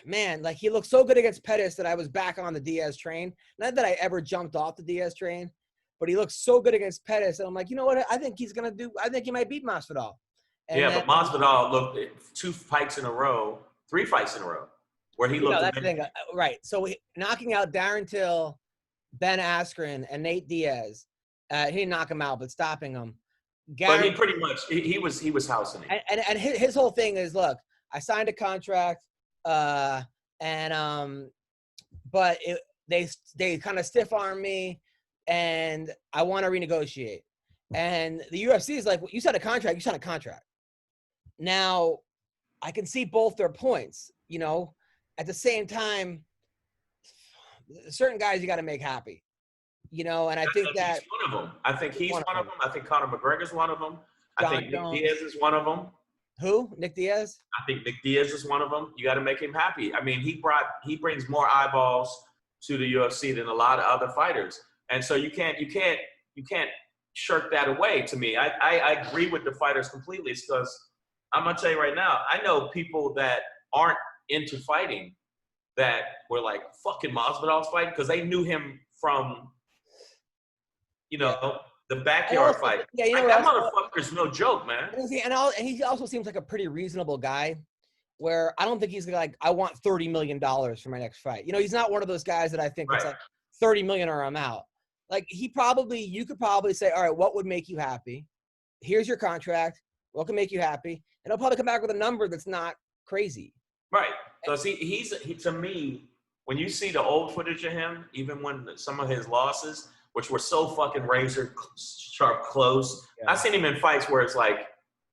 man, like he looked so good against Pettis that I was back on the Diaz train. Not that I ever jumped off the Diaz train, but he looked so good against Pettis. And I'm like, you know what? I think he might beat Masvidal. But Masvidal looked 3 fights in a row, where he looked. That's the thing, right? So knocking out Darren Till, Ben Askren, and Nate Diaz. He didn't knock him out, but stopping him. But he pretty much he was housing him. And his whole thing is, look, I signed a contract, but they kind of stiff arm me, and I want to renegotiate. And the UFC is like, well, you signed a contract. Now, I can see both their points. You know, at the same time, certain guys you got to make happy. You know, and I think that he's one of them. I think he's one of them. I think Conor McGregor's one of them. I think Nick Diaz is one of them. Who? Nick Diaz? I think Nick Diaz is one of them. You got to make him happy. I mean, he brings more eyeballs to the UFC than a lot of other fighters, and so you can't shirk that away. To me, I agree with the fighters completely. It's because I'm gonna tell you right now, I know people that aren't into fighting that were like fucking Masvidal's fight because they knew him from. The backyard fight. Yeah, that motherfucker's no joke, man. And he also seems like a pretty reasonable guy where I don't think he's like, I want $30 million for my next fight. You know, he's not one of those guys that I think it's like $30 million or I'm out. Like you could probably say, all right, what would make you happy? Here's your contract. What can make you happy? And he'll probably come back with a number that's not crazy. Right. So he to me, when you see the old footage of him, even when some of his losses, which were so fucking razor sharp close. Yeah. I've seen him in fights where it's like,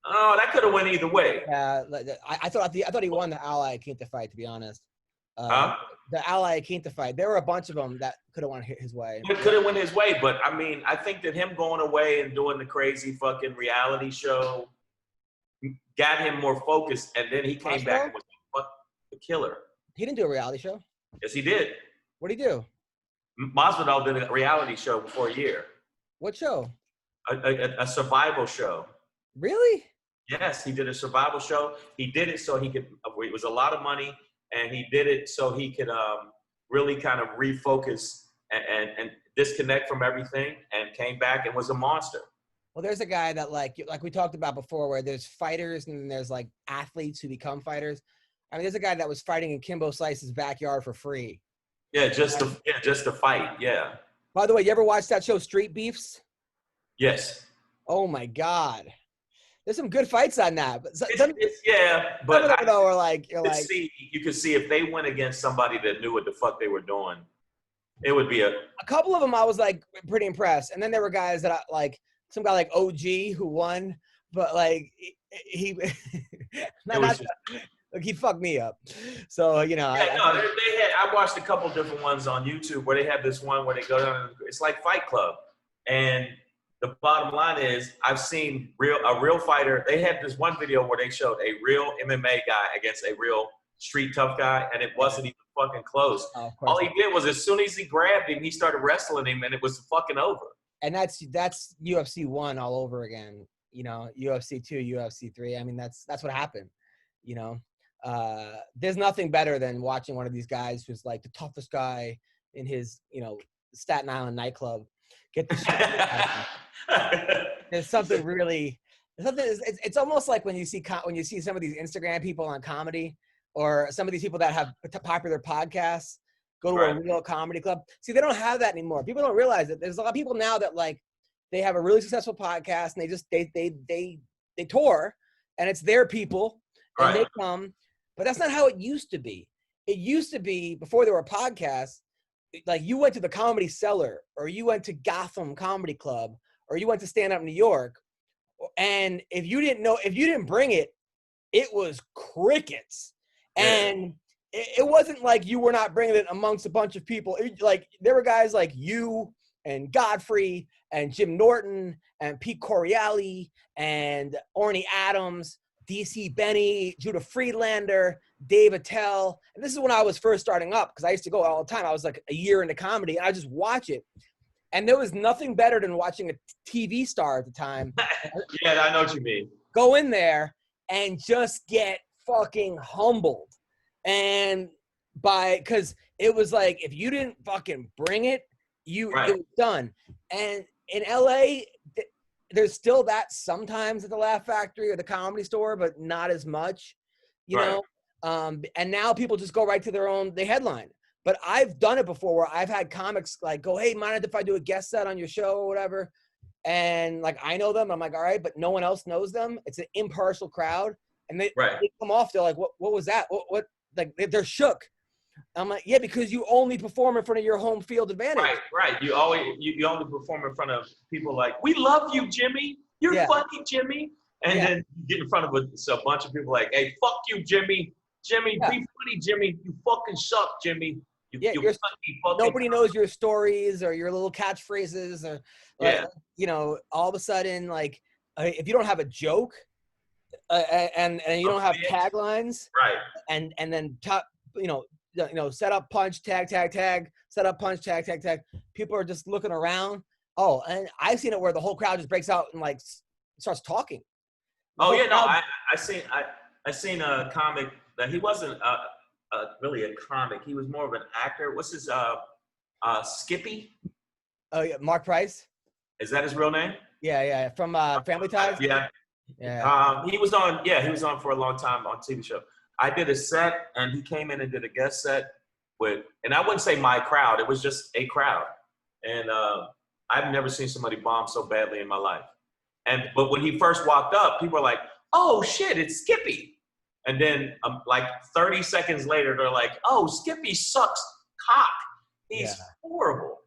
oh, that could have went either way. Yeah, I thought he won the Ally Quinta fight, to be honest. The Ally Quinta fight. There were a bunch of them that could have went his way. It could have went his way, but I mean, I think that him going away and doing the crazy fucking reality show got him more focused, and then he came back and was the killer. He didn't do a reality show. Yes, he did. What did he do? Masvidal did a reality show for a year. What show? A survival show. Really? Yes, he did a survival show. He did it so he could. It was a lot of money, and he did it so he could really kind of refocus and disconnect from everything, and came back and was a monster. Well, there's a guy that like we talked about before, where there's fighters and there's like athletes who become fighters. I mean, there's a guy that was fighting in Kimbo Slice's backyard for free. Yeah, just to fight. Yeah. By the way, you ever watch that show Street Beefs? Yes. Oh my God, there's some good fights on that. But but I don't know. You could see if they went against somebody that knew what the fuck they were doing, it would be a couple of them. I was like pretty impressed, and then there were guys that some guy like OG who won, but like he like he fucked me up. So, you know. I watched a couple different ones on YouTube where they have this one where they go down. It's like Fight Club. And the bottom line is I've seen a real fighter. They had this one video where they showed a real MMA guy against a real street tough guy, and it wasn't even fucking close. All he did was as soon as he grabbed him, he started wrestling him, and it was fucking over. And that's UFC 1 all over again. You know, UFC 2, UFC 3. I mean, that's what happened, you know. There's nothing better than watching one of these guys who's like the toughest guy in his, you know, Staten Island nightclub get the shit. There's something really. It's almost like when you see some of these Instagram people on comedy, or some of these people that have popular podcasts, go to a real comedy club. See, they don't have that anymore. People don't realize it. There's a lot of people now that like they have a really successful podcast and they tour and it's their people and they come, but that's not how it used to be. It used to be before there were podcasts, like you went to the Comedy Cellar or you went to Gotham Comedy Club or you went to Stand Up New York. And if you didn't bring it, it was crickets. And it wasn't like you were not bringing it amongst a bunch of people. Like there were guys like you and Godfrey and Jim Norton and Pete Corielli and Orny Adams, DC Benny, Judah Friedlander, Dave Attell. And this is when I was first starting up because I used to go all the time. I was like a year into comedy and I just watch it. And there was nothing better than watching a TV star at the time. Yeah, I know what you mean. Go in there and just get fucking humbled. And because it was like, if you didn't fucking bring it, it was done. And in LA, there's still that sometimes at the Laugh Factory or the Comedy Store, but not as much, you know? And now people just go right to they headline. But I've done it before where I've had comics like go, hey, mind if I do a guest set on your show or whatever? And like, I know them. I'm like, all right, but no one else knows them. It's an impartial crowd. And they come off. They're like, what was that? What? Like they're shook. I'm like, yeah, because you only perform in front of your home field advantage. Right. You only perform in front of people like, we love you, Jimmy. You're funny, Jimmy. And then you get in front of a bunch of people like, hey, fuck you, Jimmy. Jimmy, be funny, Jimmy. You fucking suck, Jimmy. You're nobody knows your stories or your little catchphrases or, you know, all of a sudden, like, if you don't have a joke and you don't have taglines, and then set up, punch, tag, set up, punch, tag. People are just looking around. Oh, and I've seen it where the whole crowd just breaks out and like starts talking. I seen a comic that he wasn't really a comic. He was more of an actor. What's his Skippy? Oh yeah, Mark Price. Is that his real name? Yeah. From Family Ties. Yeah. He was on for a long time on TV show. I did a set and he came in and did a guest set and I wouldn't say my crowd. It was just a crowd. And I've never seen somebody bomb so badly in my life. But when he first walked up, people were like, oh shit, it's Skippy. And then like 30 seconds later, they're like, oh, Skippy sucks cock. He's horrible.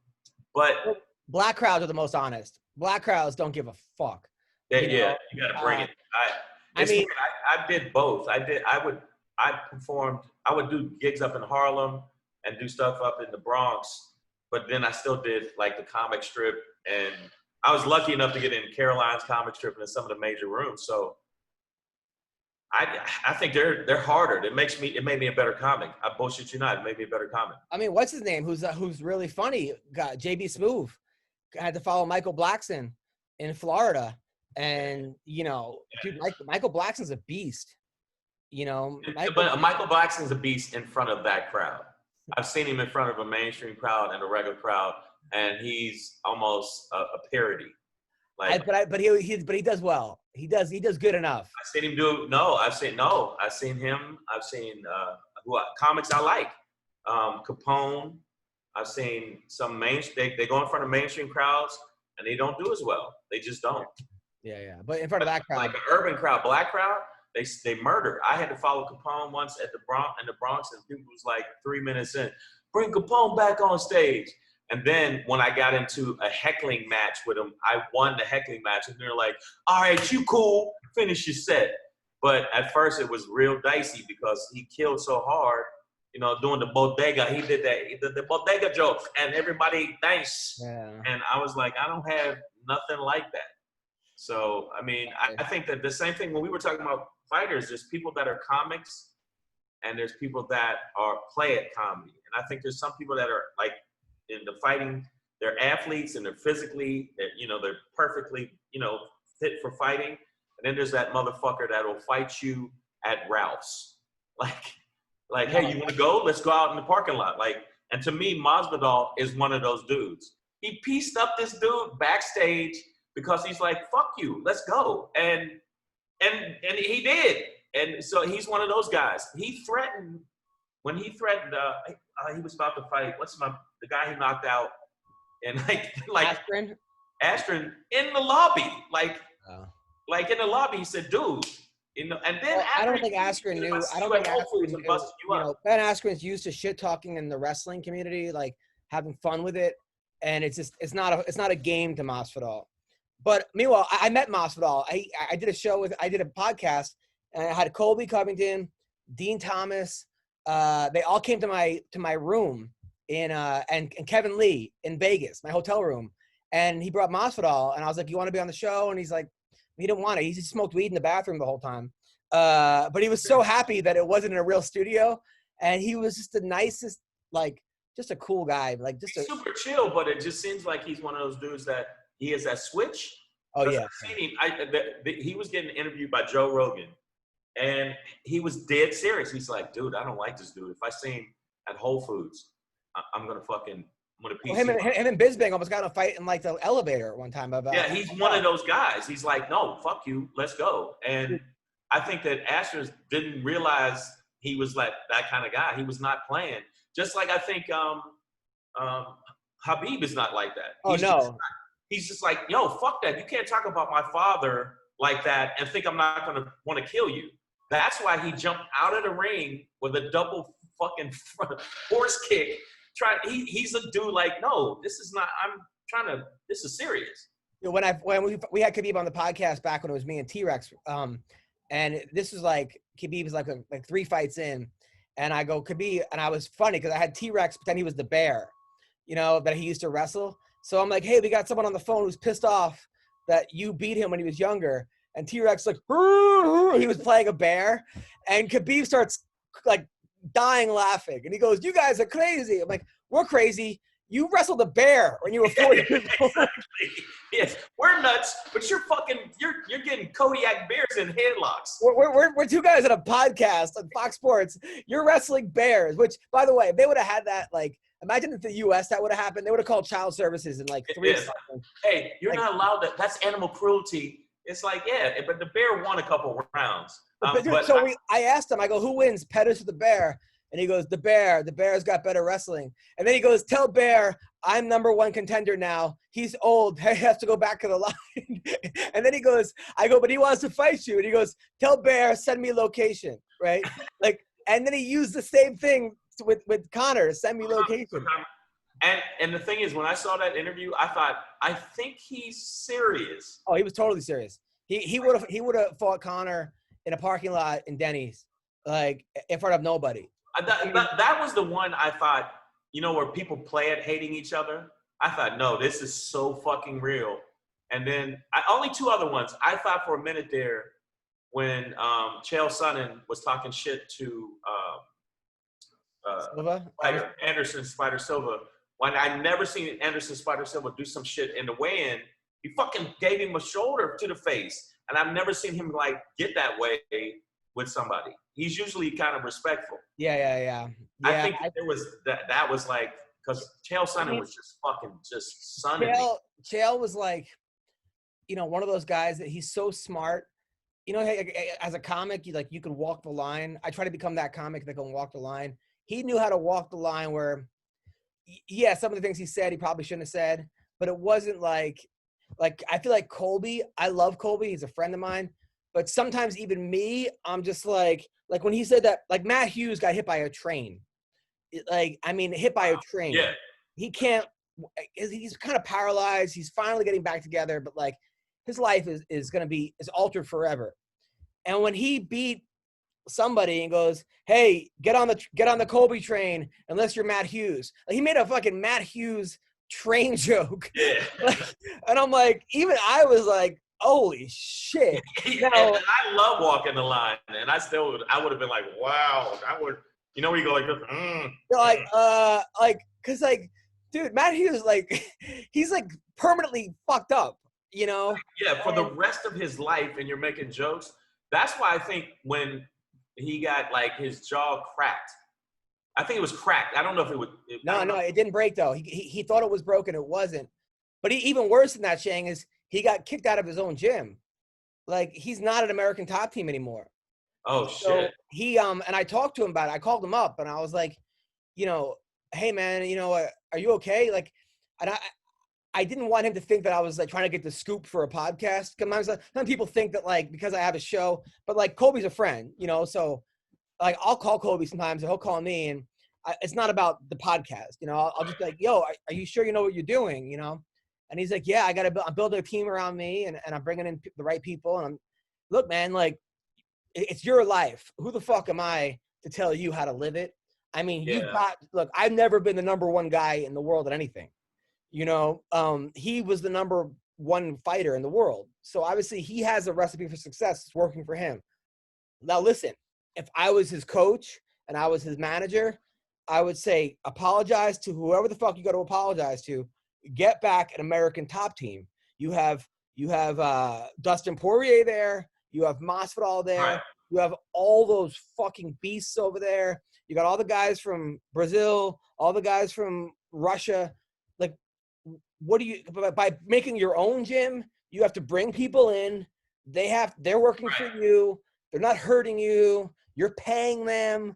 But black crowds are the most honest. Black crowds don't give a fuck. You got to bring it. I did both. I would do gigs up in Harlem and do stuff up in the Bronx, but then I still did like the comic strip, and I was lucky enough to get in Caroline's comic strip and in some of the major rooms. So I think they're harder. It made me a better comic. I bullshit you not. It made me a better comic. I mean, what's his name? Who's really funny? Got JB Smoove. I had to follow Michael Blackson in Florida, and dude, Michael Blackson's a beast. But Michael Blackson's a beast in front of that crowd. I've seen him in front of a mainstream crowd and a regular crowd, and he's almost a parody. But he does well. He does good enough. I've seen him do. I've seen him. I've seen comics I like. Capone. I've seen some they go in front of mainstream crowds and they don't do as well. They just don't. Yeah. But in front of that crowd, like an urban crowd, black crowd, they murder. I had to follow Capone once at the Bronx, and people was like 3 minutes in, bring Capone back on stage. And then when I got into a heckling match with him, I won the heckling match, and they're like, "All right, you cool, finish your set." But at first it was real dicey because he killed so hard. Doing the bodega, he did the bodega jokes, and everybody thanks. Yeah. And I was like, I don't have nothing like that. So, I mean, I think that the same thing when we were talking about fighters, there's people that are comics and there's people that play at comedy. And I think there's some people that are like in the fighting, they're athletes and they're physically, they're perfectly, fit for fighting. And then there's that motherfucker that will fight you at Ralph's. Like, hey, you want to go? Let's go out in the parking lot. And to me, Masvidal is one of those dudes. He pieced up this dude backstage because he's like, fuck you, let's go. And he did. And so he's one of those guys. He threatened when he threatened, he was about to fight. The guy he knocked out, and like Astrid in the lobby, like in the lobby, he said, "Dude." And then well, I don't think Askren knew. I don't think Askren knew. You know, Ben Askren's used to shit talking in the wrestling community, like having fun with it, and it's not a game to Masvidal. But meanwhile, I met Masvidal. I did a podcast, and I had Colby Covington, Dean Thomas. They all came to my room and Kevin Lee in Vegas, my hotel room, and he brought Masvidal, and I was like, "You want to be on the show?" And he's like. He didn't want to. He just smoked weed in the bathroom the whole time. But he was so happy that it wasn't in a real studio. And he was just the nicest, like, just a cool guy. Like, he's super chill, but it just seems like he's one of those dudes that he has that switch. Oh, yeah. I've seen him. He was getting interviewed by Joe Rogan. And he was dead serious. He's like, dude, I don't like this dude. If I see him at Whole Foods, I'm going to fucking – well, him and Bisbing almost got in a fight in like the elevator at one time. He's one of those guys. He's like, no, fuck you, let's go. And I think that Asher didn't realize he was like that kind of guy. He was not playing. Just like I think Habib is not like that. He's just like, yo, fuck that. You can't talk about my father like that and think I'm not going to want to kill you. That's why he jumped out of the ring with a double fucking horse kick. He's a dude like, no, this is not, this is serious. You know, when we had Khabib on the podcast back when it was me and T-Rex, and this was like, Khabib was like 3 fights in, and I go, Khabib, and I was funny because I had T-Rex pretend he was the bear, you know, that he used to wrestle. So I'm like, hey, we got someone on the phone who's pissed off that you beat him when he was younger. And T-Rex like, he was playing a bear, and Khabib starts like dying laughing, and he goes, "You guys are crazy." I'm like, "We're crazy. You wrestled a bear when you were 40 years old." Exactly. Yes, we're nuts, but you're getting Kodiak bears in headlocks. We're 2 guys on a podcast on Fox Sports. You're wrestling bears, which, by the way, if they would have had that, like, imagine if the U.S. that would have happened, they would have called child services in like 3 seconds. Hey, you're not allowed that. That's animal cruelty. It's like, yeah, but the bear won a couple rounds. I asked him, I go, who wins, Pettis or the bear? And he goes, the bear. The bear's got better wrestling. And then he goes, tell Bear, I'm #1 contender now. He's old. He has to go back to the line. And then he goes, I go, but he wants to fight you. And he goes, tell Bear, send me location, right? Like, and then he used the same thing with Connor, send me location. And the thing is, when I saw that interview, I thought, I think he's serious. Oh, he was totally serious. He would have fought Connor in a parking lot in Denny's, like in front of nobody. That was the one I thought, you know, where people play at hating each other. I thought, no, this is so fucking real. And then only 2 other ones. I thought for a minute there when Chael Sonnen was talking shit to Anderson Spider Silva. When I never seen Anderson Spider Silva do some shit in the weigh-in, he fucking gave him a shoulder to the face. And I've never seen him like get that way with somebody. He's usually kind of respectful. Yeah. I think there was that was like, because Chael Sonnen was just fucking just sunning me. Chael was like, you know, one of those guys that he's so smart. You know, as a comic, you can walk the line. I try to become that comic that can walk the line. He knew how to walk the line where, yeah, some of the things he said he probably shouldn't have said, but it wasn't like I feel like Colby. I love Colby. He's a friend of mine. But sometimes even me, I'm just like when he said that, like Matt Hughes got hit by a train. Hit by a train. Yeah. He can't. He's kind of paralyzed. He's finally getting back together, but like his life is altered forever. And when he beat somebody and goes, "Hey, get on the Colby train unless you're Matt Hughes," like, he made a fucking Matt Hughes train joke. Yeah. And I'm like, even I was like, holy shit. Now, I love walking the line, and I would have been like, wow. I would, you know, where you go like this. Cause like, dude, Matt Hughes, like, he's like permanently fucked up, you know? Yeah, for the rest of his life, and you're making jokes. That's why I think when he got like his jaw cracked, I think it was cracked. I don't know if it would. No, it didn't break though. He thought it was broken. It wasn't. But even worse than that, Shang, is he got kicked out of his own gym. Like, he's not an American Top Team anymore. Oh So shit. he and I talked to him about it. I called him up and I was like, hey man, are you okay? Like, and I didn't want him to think that I was like trying to get the scoop for a podcast. Sometimes some people think that like because I have a show, but like Kobe's a friend, so like I'll call Kobe sometimes and he'll call me, and it's not about the podcast, I'll just be like, yo, are you sure you know what you're doing, And he's like, yeah, I'm building a team around me, and I'm bringing in the right people, and look, man, like it's your life. Who the fuck am I to tell you how to live it? I mean, look, I've never been the number one guy in the world at anything. He was the number one fighter in the world. So obviously he has a recipe for success. It's working for him. Now listen, if I was his coach and I was his manager, I would say apologize to whoever the fuck you got to apologize to. Get back an American top team. You have Dustin Poirier there. You have Masvidal there. Right. You have all those fucking beasts over there. You got all the guys from Brazil, all the guys from Russia. Like, what do you, by making your own gym, you have to bring people in. They're working for you. They're not hurting you. You're paying them.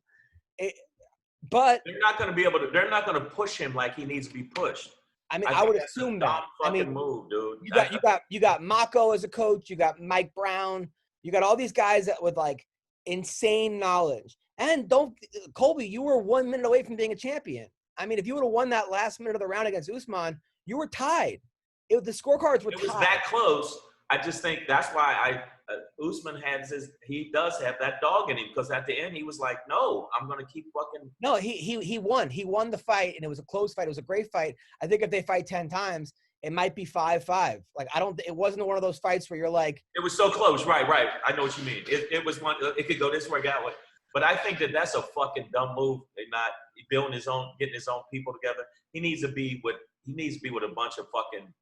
But they're not going to be able to, they're not going to push him like he needs to be pushed. I mean, I would assume that. Move, dude. You got Mako as a coach. You got Mike Brown. You got all these guys that with like insane knowledge. And Colby, you were 1 minute away from being a champion. I mean, if you would have won that last minute of the round against Usman, you were tied. The scorecards were tied. It was that close. I just think that's why Usman he does have that dog in him, because at the end he was like, no, I'm going to keep fucking. No, he won. He won the fight, and it was a close fight. It was a great fight. I think if they fight 10 times, it might be 5-5. Like, it wasn't one of those fights where you're like. It was so close. Right. I know what you mean. It was one, it could go this way, that way. But I think that's a fucking dumb move. They're not getting his own people together. He needs to be with a bunch of fucking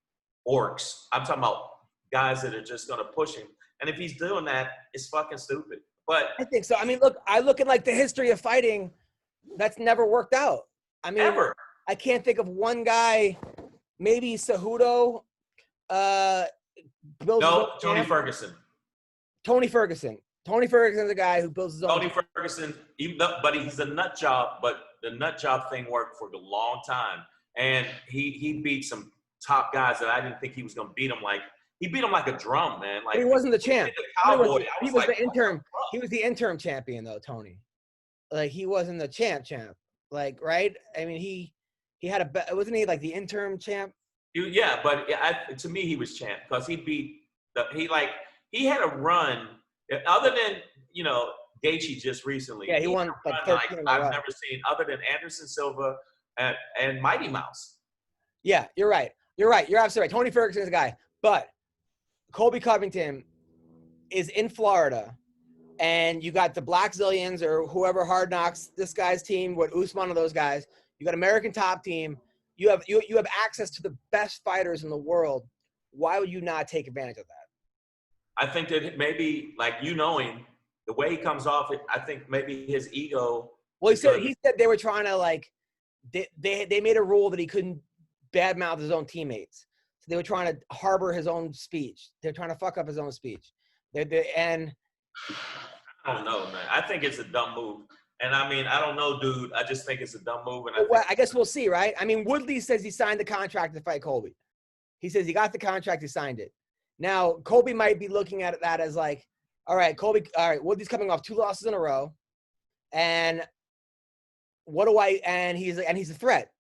orcs. I'm talking about guys that are just going to push him. And if he's doing that, it's fucking stupid. But I think so. I mean, look, I look at like the history of fighting. That's never worked out. I mean, ever. I can't think of one guy, maybe Cejudo. Tony Ferguson. Tony Ferguson is a guy who builds his own. Tony Ferguson, but he's a nut job. But the nut job thing worked for a long time. And he beat some top guys that I didn't think he was going to beat him like. He beat him like a drum, man. Like, he wasn't the champ. He was the interim. He was the interim champion, though, Tony. Like, he wasn't the champ. Like, right? I mean, he had wasn't he like the interim champ? Yeah, but to me, he was champ because he had a run other than Gaethje just recently. Yeah, he won like 13 in a row. I've never seen other than Anderson Silva and Mighty Mouse. Yeah, you're right. You're absolutely right. Tony Ferguson is a guy, but Colby Covington is in Florida, and you got the Black Zillions or whoever, Hard Knocks, this guy's team with Usman and those guys. You got American Top Team. You have access to the best fighters in the world. Why would you not take advantage of that? I think that maybe, like, knowing the way he comes off, I think maybe his ego. Well, he said they were trying to, like, they made a rule that he couldn't badmouth his own teammates. So they were trying to harbor his own speech. They're trying to fuck up his own speech. And I don't know, man. I think it's a dumb move. And I mean, I don't know, dude. I just think it's a dumb move. And I guess we'll see, right? I mean, Woodley says he signed the contract to fight Colby. He says he got the contract, he signed it. Now, Colby might be looking at that as like, all right, Woodley's coming off 2 losses in a row. And he's a threat.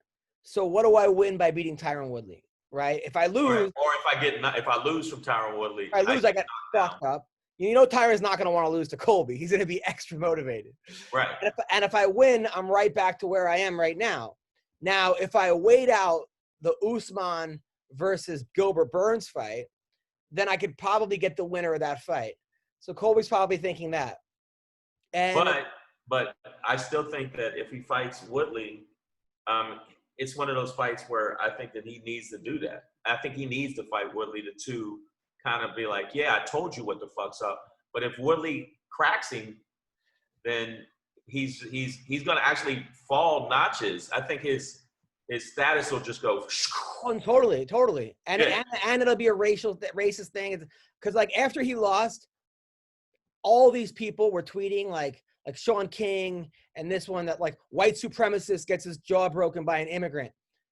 So what do I win by beating Tyron Woodley? Right? If I lose, or if I lose from Tyron Woodley, I get fucked up. Tyron's not going to want to lose to Colby. He's going to be extra motivated. Right. And if I win, I'm right back to where I am right now. Now, if I wait out the Usman versus Gilbert Burns fight, then I could probably get the winner of that fight. So Colby's probably thinking that. But I still think that if he fights Woodley, it's one of those fights where I think that he needs to do that. I think he needs to fight Woodley to kind of be like, yeah, I told you what the fuck's up. But if Woodley cracks him, then he's going to actually fall notches. I think his status will just go. Oh, totally. And it'll be a racist thing. Because, like, after he lost, all these people were tweeting like Sean King and this one that like white supremacist gets his jaw broken by an immigrant,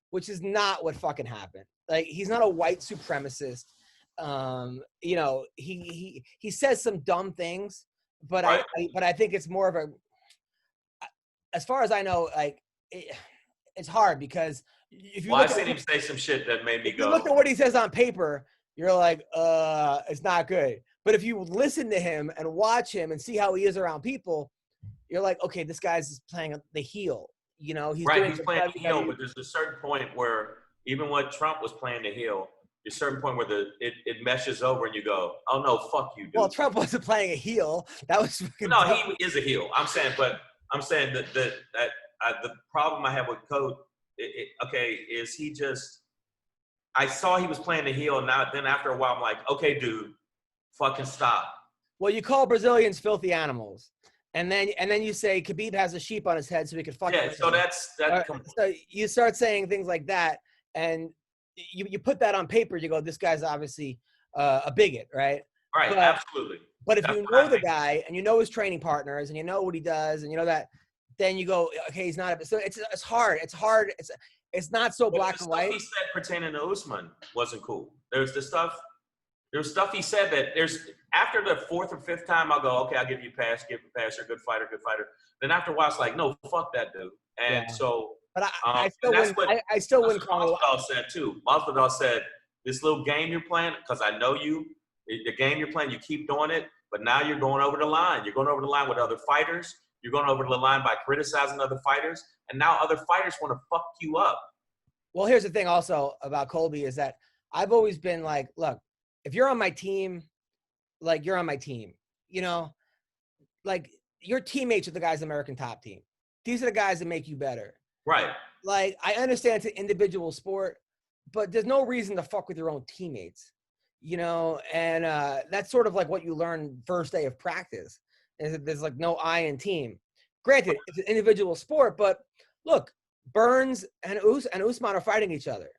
which is not what fucking happened. Like, he's not a white supremacist. You know, he says some dumb things, but Right. I think it's more of a, as far as I know, like it's hard because if you I seen him say some shit that made me if go. you look at what he says on paper, you're like, it's not good. But if you listen to him and watch him and see how he is around people, you're like, okay, this guy's playing the heel. You know, he's Right, he's playing the heel, but there's a certain point where even when Trump was playing the heel, there's a certain point where it meshes over and you go, oh no, fuck you, dude. Well, Trump wasn't playing a heel. That was fucking no, dumb. he is a heel. I'm saying that the problem I have with Code, is he just? I saw he was playing the heel, and then after a while, I'm like, okay, dude, fucking stop. Well, you call Brazilians filthy animals, and then you say Khabib has a sheep on his head so he could fuck. Yeah, so so you start saying things like that, and you put that on paper. You go, this guy's obviously a bigot, right? Right, absolutely. But if you know the guy and you know his training partners and you know what he does and you know that, then you go, okay, he's not. So it's hard. It's not so black and white. He said pertaining to Usman wasn't cool. There's stuff he said that after the fourth or fifth time, I'll go, okay, I'll give you a pass, you're a good fighter. Then after a while, it's like, no, fuck that dude. And so, but I still wouldn't call it. Masvidal said too. Masvidal said, this little game you're playing, because I know you, the game you're playing, you keep doing it, but now you're going over the line. You're going over the line with other fighters. You're going over the line by criticizing other fighters, and now other fighters want to fuck you up. Well, here's the thing also about Colby is that I've always been like, look, if you're on my team, like you're on my team, you know, like your teammates are the guys in the American Top Team. These are the guys that make you better. Right. Like, I understand it's an individual sport, but there's no reason to fuck with your own teammates, you know? And that's sort of like what you learn first day of practice is that there's like no I in team. Granted, it's an individual sport, but look, Burns and Usman are fighting each other.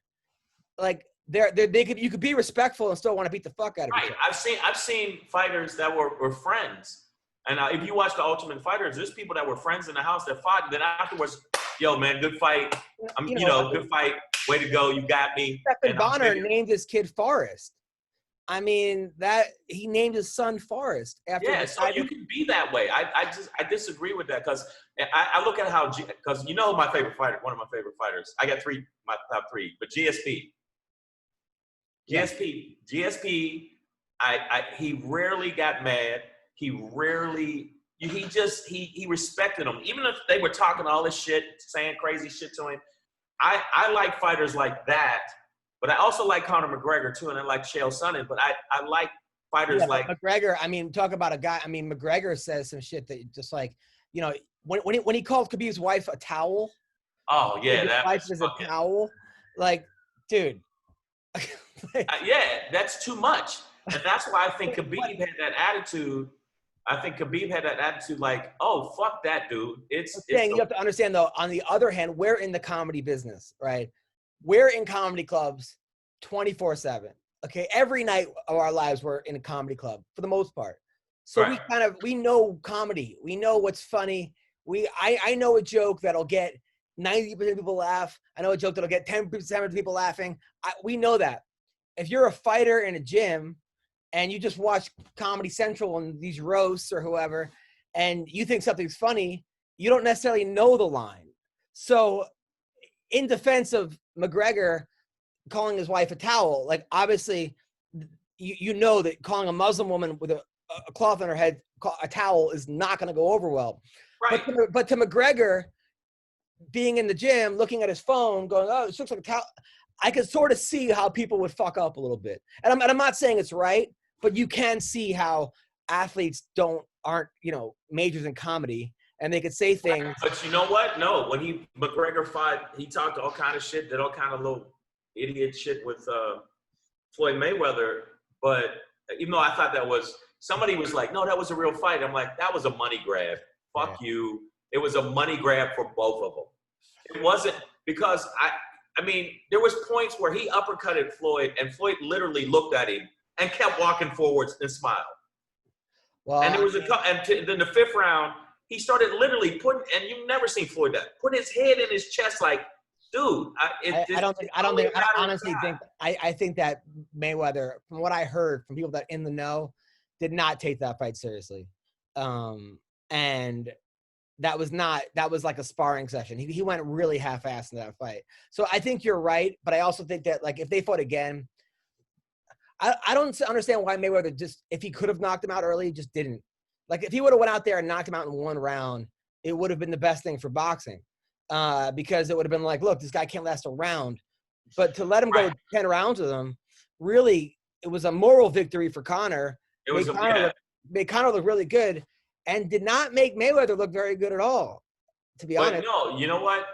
Like you could be respectful and still want to beat the fuck out of each other. I've seen fighters that were friends, and if you watch the Ultimate Fighters, there's people that were friends in the house that fought. And then afterwards, yo man, good fight. Good fight. Way to go. You got me. Stephen Bonner named his kid Forrest. I mean, that he named his son Forrest after. Yeah, so you can be that way. I disagree with that because I look at how because you know my favorite fighter, one of my favorite fighters. I got my top three, but GSP. He rarely got mad. He respected them, even if they were talking all this shit, saying crazy shit to him. I like fighters like that. But I also like Conor McGregor, too, and I like Chael Sonnen. But I like fighters like McGregor. I mean, talk about a guy. I mean, McGregor says some shit that just like, you know, when he called Khabib's wife a towel. Oh, yeah. That wife is a towel. Like, dude. Yeah, that's too much. And that's why I think Khabib had that attitude. I think Khabib had that attitude like, oh, fuck that, dude. You have to understand, though, on the other hand, we're in the comedy business, right? We're in comedy clubs 24/7. Okay, every night of our lives we're in a comedy club for the most part. So right. we know comedy. We know what's funny. I know a joke that'll get 90% of people laugh. I know a joke that'll get 10% of people laughing. We know that. If you're a fighter in a gym and you just watch Comedy Central and these roasts or whoever, and you think something's funny, you don't necessarily know the line. So in defense of McGregor calling his wife a towel, like obviously you know that calling a Muslim woman with a cloth on her head a towel is not going to go over well. Right. But to McGregor being in the gym, looking at his phone, going, oh, this looks like a towel, I could sort of see how people would fuck up a little bit. And I'm not saying it's right, but you can see how athletes aren't majors in comedy. And they could say things. But you know what? No, when McGregor fought, he talked all kind of shit, did all kind of little idiot shit with Floyd Mayweather. But even though I thought somebody was like, no, that was a real fight. I'm like, that was a money grab. Fuck you. It was a money grab for both of them. It wasn't because I mean, there was points where he uppercutted Floyd and Floyd literally looked at him and kept walking forwards and smiled. Well, and there was then the 5th round, he started literally putting, and you've never seen Floyd that, put his head in his chest like, dude. I think that Mayweather, from what I heard from people that in the know, did not take that fight seriously. And that was like a sparring session. He went really half-assed in that fight. So I think you're right, but I also think that like if they fought again, I don't understand why Mayweather just, if he could have knocked him out early, just didn't. Like if he would have went out there and knocked him out in 1 round, it would have been the best thing for boxing. Because it would have been like, look, this guy can't last a round. But to let him go 10 rounds with him, really, it was a moral victory for Conor. Made Conor look really good and did not make Mayweather look very good at all, to be honest. No, you know what?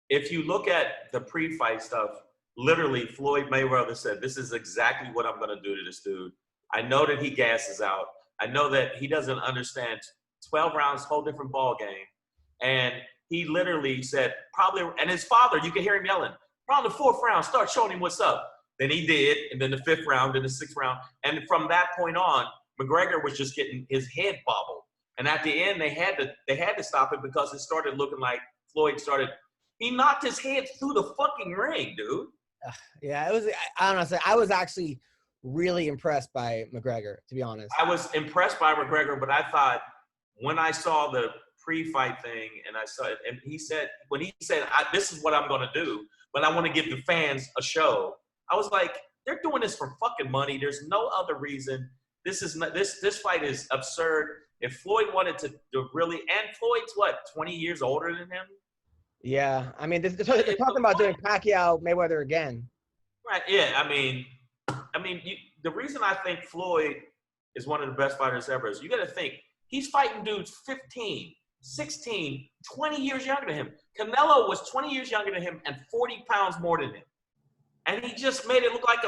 If you look at the pre-fight stuff, literally Floyd Mayweather said, this is exactly what I'm going to do to this dude. I know that he gasses out. I know that he doesn't understand 12 rounds, whole different ball game. And he literally said, probably, and his father, you can hear him yelling, around the 4th round, start showing him what's up. Then he did, and then the 5th round, then the 6th round. And from that point on, McGregor was just getting his head bobbled. And at the end, they had to stop it because it started looking like he knocked his head through the fucking ring, dude. Yeah, it was, honestly, I was actually really impressed by McGregor, to be honest. I was impressed by McGregor, but I thought when I saw the pre-fight thing and I saw it, and he said, this is what I'm going to do, but I want to give the fans a show. I was like, they're doing this for fucking money. There's no other reason. This fight is absurd. If Floyd wanted to really, and Floyd's what, 20 years older than him? Yeah, I mean, they're talking about doing Pacquiao Mayweather again. Right. Yeah. I mean, the reason I think Floyd is one of the best fighters ever is you got to think he's fighting dudes 15, 16, 20 years younger than him. Canelo was 20 years younger than him and 40 pounds more than him. And he just made it look like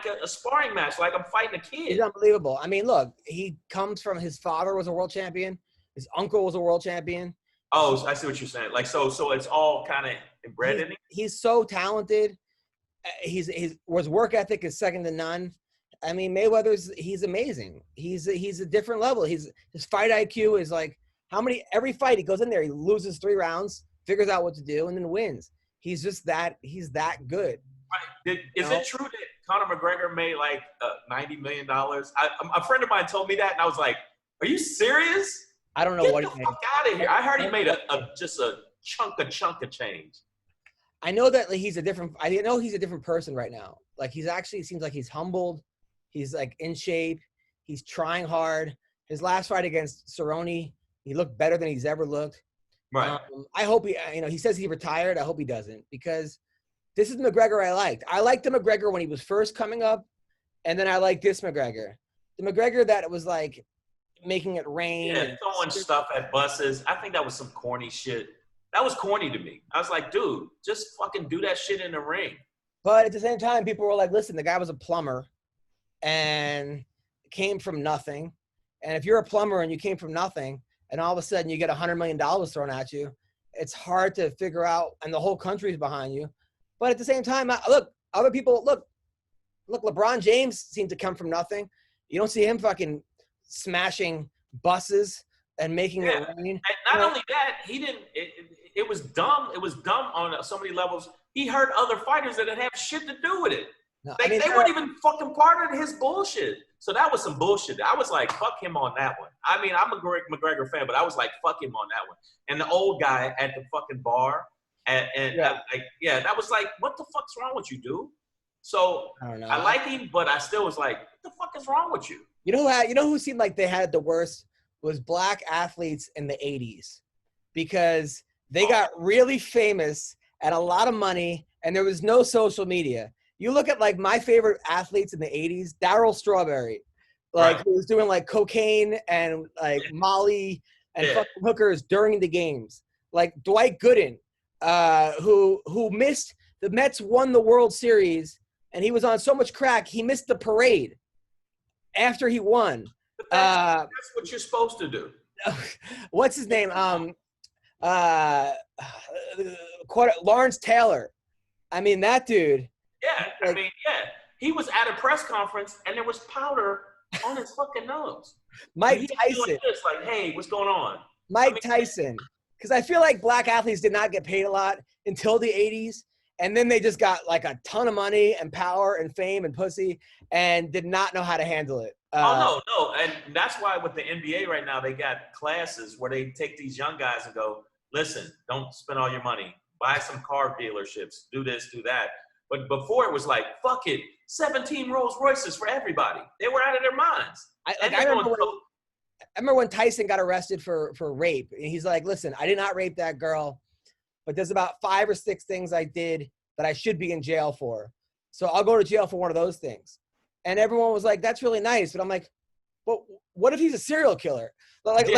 a sparring match, like I'm fighting a kid. He's unbelievable. I mean, look, he comes from, his father was a world champion. His uncle was a world champion. Oh, I see what you're saying. Like, so it's all kind of inbred in him? He's so talented. His work ethic is second to none. I mean, he's amazing. He's a different level. His fight IQ is like, every fight he goes in there, he loses 3 rounds, figures out what to do, and then wins. He's that good. Right. Is it true that Conor McGregor made like $90 million? A friend of mine told me that, and I was like, are you serious? I don't know what he made. Get the fuck out of here. I heard he made just a chunk of change. I know that he's a different person right now. Like seems like he's humbled. He's like in shape. He's trying hard. His last fight against Cerrone, he looked better than he's ever looked. Right. I hope he says he retired. I hope he doesn't, because this is the McGregor I liked. I liked the McGregor when he was first coming up, and then I like this McGregor. The McGregor that was like making it rain. Yeah, throwing stuff at buses. I think that was some corny shit. That was corny to me. I was like, dude, just fucking do that shit in the ring. But at the same time, people were like, listen, the guy was a plumber and came from nothing. And if you're a plumber and you came from nothing and all of a sudden you get $100 million thrown at you, it's hard to figure out, and the whole country's behind you. But at the same time, look, other people, look, LeBron James seemed to come from nothing. You don't see him fucking smashing buses and making it rain. And not only that, he didn't. It was dumb. It was dumb on so many levels. He hurt other fighters that didn't have shit to do with it. No, they weren't even fucking part of his bullshit. So that was some bullshit. I was like, fuck him on that one. I mean, I'm a McGregor fan, but I was like, fuck him on that one. And the old guy at the fucking bar, that was like, what the fuck's wrong with you, dude? So I don't know. I like him, but I still was like, what the fuck is wrong with you? You know who seemed like they had the worst was black athletes in the 80s, because they got really famous and a lot of money, and there was no social media. You look at like my favorite athletes in the 80s, Darryl Strawberry, who was doing like cocaine and like Molly and fucking hookers during the games. Like Dwight Gooden, who missed, the Mets won the World Series and he was on so much crack, he missed the parade after he won. But that's what you're supposed to do. What's his name? Lawrence Taylor. I mean, that dude. Yeah, he was at a press conference and there was powder on his fucking nose. Mike Tyson. Like this, like, hey, what's going on? Mike Tyson. Because I feel like black athletes did not get paid a lot until the 80s. And then they just got like a ton of money and power and fame and pussy and did not know how to handle it. No. And that's why with the NBA right now, they got classes where they take these young guys and go, listen, don't spend all your money. Buy some car dealerships. Do this, do that. But before it was like, fuck it. 17 Rolls Royces for everybody. They were out of their minds. I remember when Tyson got arrested for rape. And he's like, listen, I did not rape that girl. But there's about 5 or 6 things I did that I should be in jail for. So I'll go to jail for one of those things. And everyone was like, that's really nice. But I'm like, well, what if he's a serial killer? Like he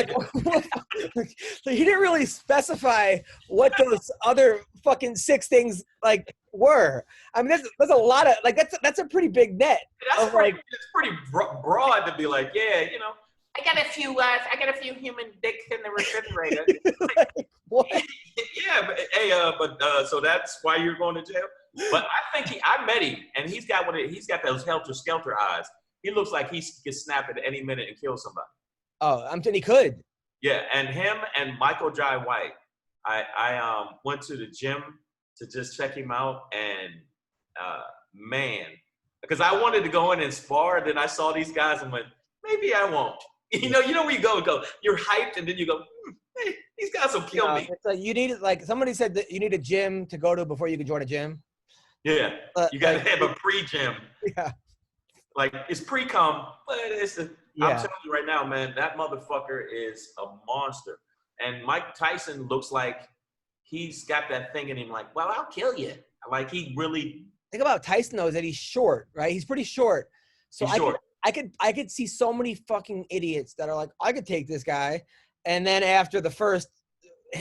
didn't really specify what those other fucking 6 things like were. I mean, there's a lot of, like, that's a pretty big net. It's pretty broad to be like, yeah, you know, I got a few human dicks in the refrigerator. Like, what? Yeah, but so that's why you're going to jail. But I think I met him, and he's got those helter-skelter eyes. He looks like he could snap at any minute and kill somebody. Oh, I'm saying he could. Yeah, and him and Michael Jai White, I went to the gym to just check him out, and man, because I wanted to go in and spar, then I saw these guys and went, maybe I won't. You know where you go, you're hyped, and then you go, hey, these guys will kill me. It's like you need, like somebody said that you need a gym to go to before you can join a gym. Yeah, you got to have a pre-gym. Yeah. Like, it's pre-cum, but I'm telling you right now, man, that motherfucker is a monster. And Mike Tyson looks like he's got that thing in him like, well, I'll kill you. Like, he really... The thing about Tyson, though, is that he's short, right? He's pretty short. So I could see so many fucking idiots that are like, I could take this guy. And then after the first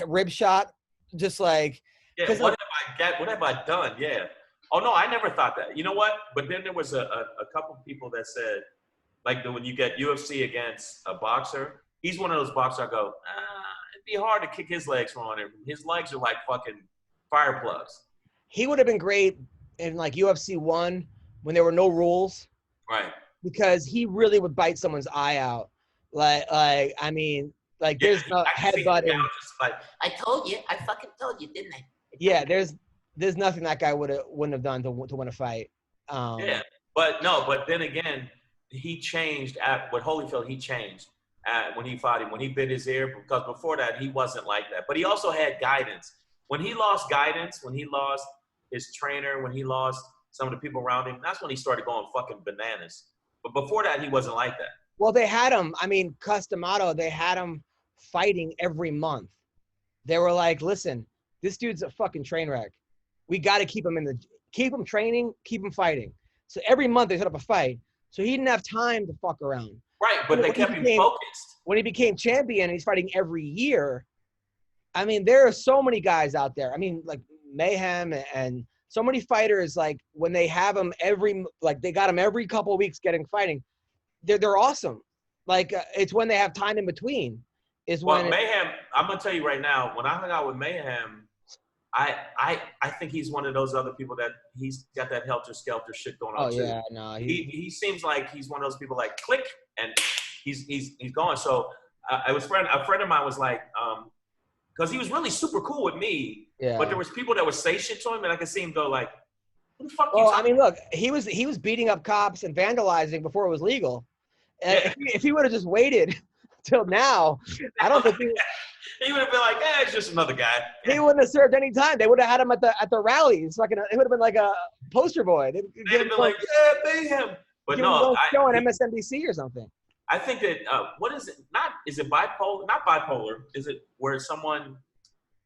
rib shot, just like... Yeah, what have I done? Yeah. Oh, no, I never thought that. You know what? But then there was a couple of people that said, like, when you get UFC against a boxer, he's one of those boxers I go, it'd be hard to kick his legs from under him. His legs are like fucking fire plugs. He would have been great in, like, UFC 1 when there were no rules. Right. Because he really would bite someone's eye out. I mean, there's no headbutting. Like, I fucking told you, didn't I? Yeah, there's nothing that guy wouldn't have done to win a fight. But then again, he changed with Holyfield. He changed when he fought him, when he bit his ear, because before that he wasn't like that. But he also had guidance. When he lost guidance, when he lost his trainer, when he lost some of the people around him, that's when he started going fucking bananas. But before that, he wasn't like that. Well, they had him. I mean, Customato, they had him fighting every month. They were like, listen, this dude's a fucking train wreck. We got to keep him training, keep him fighting. So every month they set up a fight. So he didn't have time to fuck around. Right, but they kept him focused. When he became champion and he's fighting every year, I mean, there are so many guys out there. I mean, like Mayhem and so many fighters, like when they have him they got him every couple of weeks fighting. They're awesome. Like it's when they have time in between. Mayhem, I'm going to tell you right now, when I hung out with Mayhem, I think he's one of those other people that he's got that helter-skelter shit going on too. Yeah, no. He seems like he's one of those people like click and he's going. So a friend of mine was like, because he was really super cool with me, but there was people that would say shit to him and I could see him go like, "Who the fuck?" Well, I mean, look, he was beating up cops and vandalizing before it was legal. Yeah. If he would have just waited till now, I don't think he would have been like, it's just another guy. He wouldn't have served any time. They would have had him at the rallies. It would have been like a poster boy. They'd have been like, pay him. But no, show on MSNBC or something. I think that what is it? Is it bipolar? Not bipolar. Is it where someone?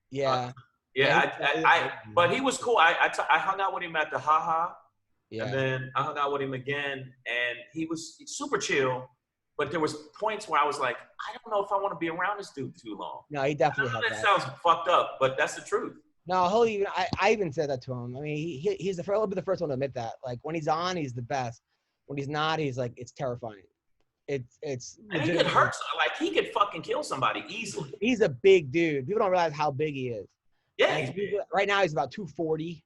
Yeah. But he was cool. I hung out with him at the Ha. Yeah. And then I hung out with him again, and he was super chill. But there was points where I was like, I don't know if I want to be around this dude too long. No, he definitely had that. That sounds fucked up, but that's the truth. No, I even said that to him. I mean, he's he'll be the first one to admit that. Like when he's on, he's the best. When he's not, he's like, it's terrifying. It's. And he could hurt. Like he could fucking kill somebody easily. He's a big dude. People don't realize how big he is. Yeah. Right now he's about 240.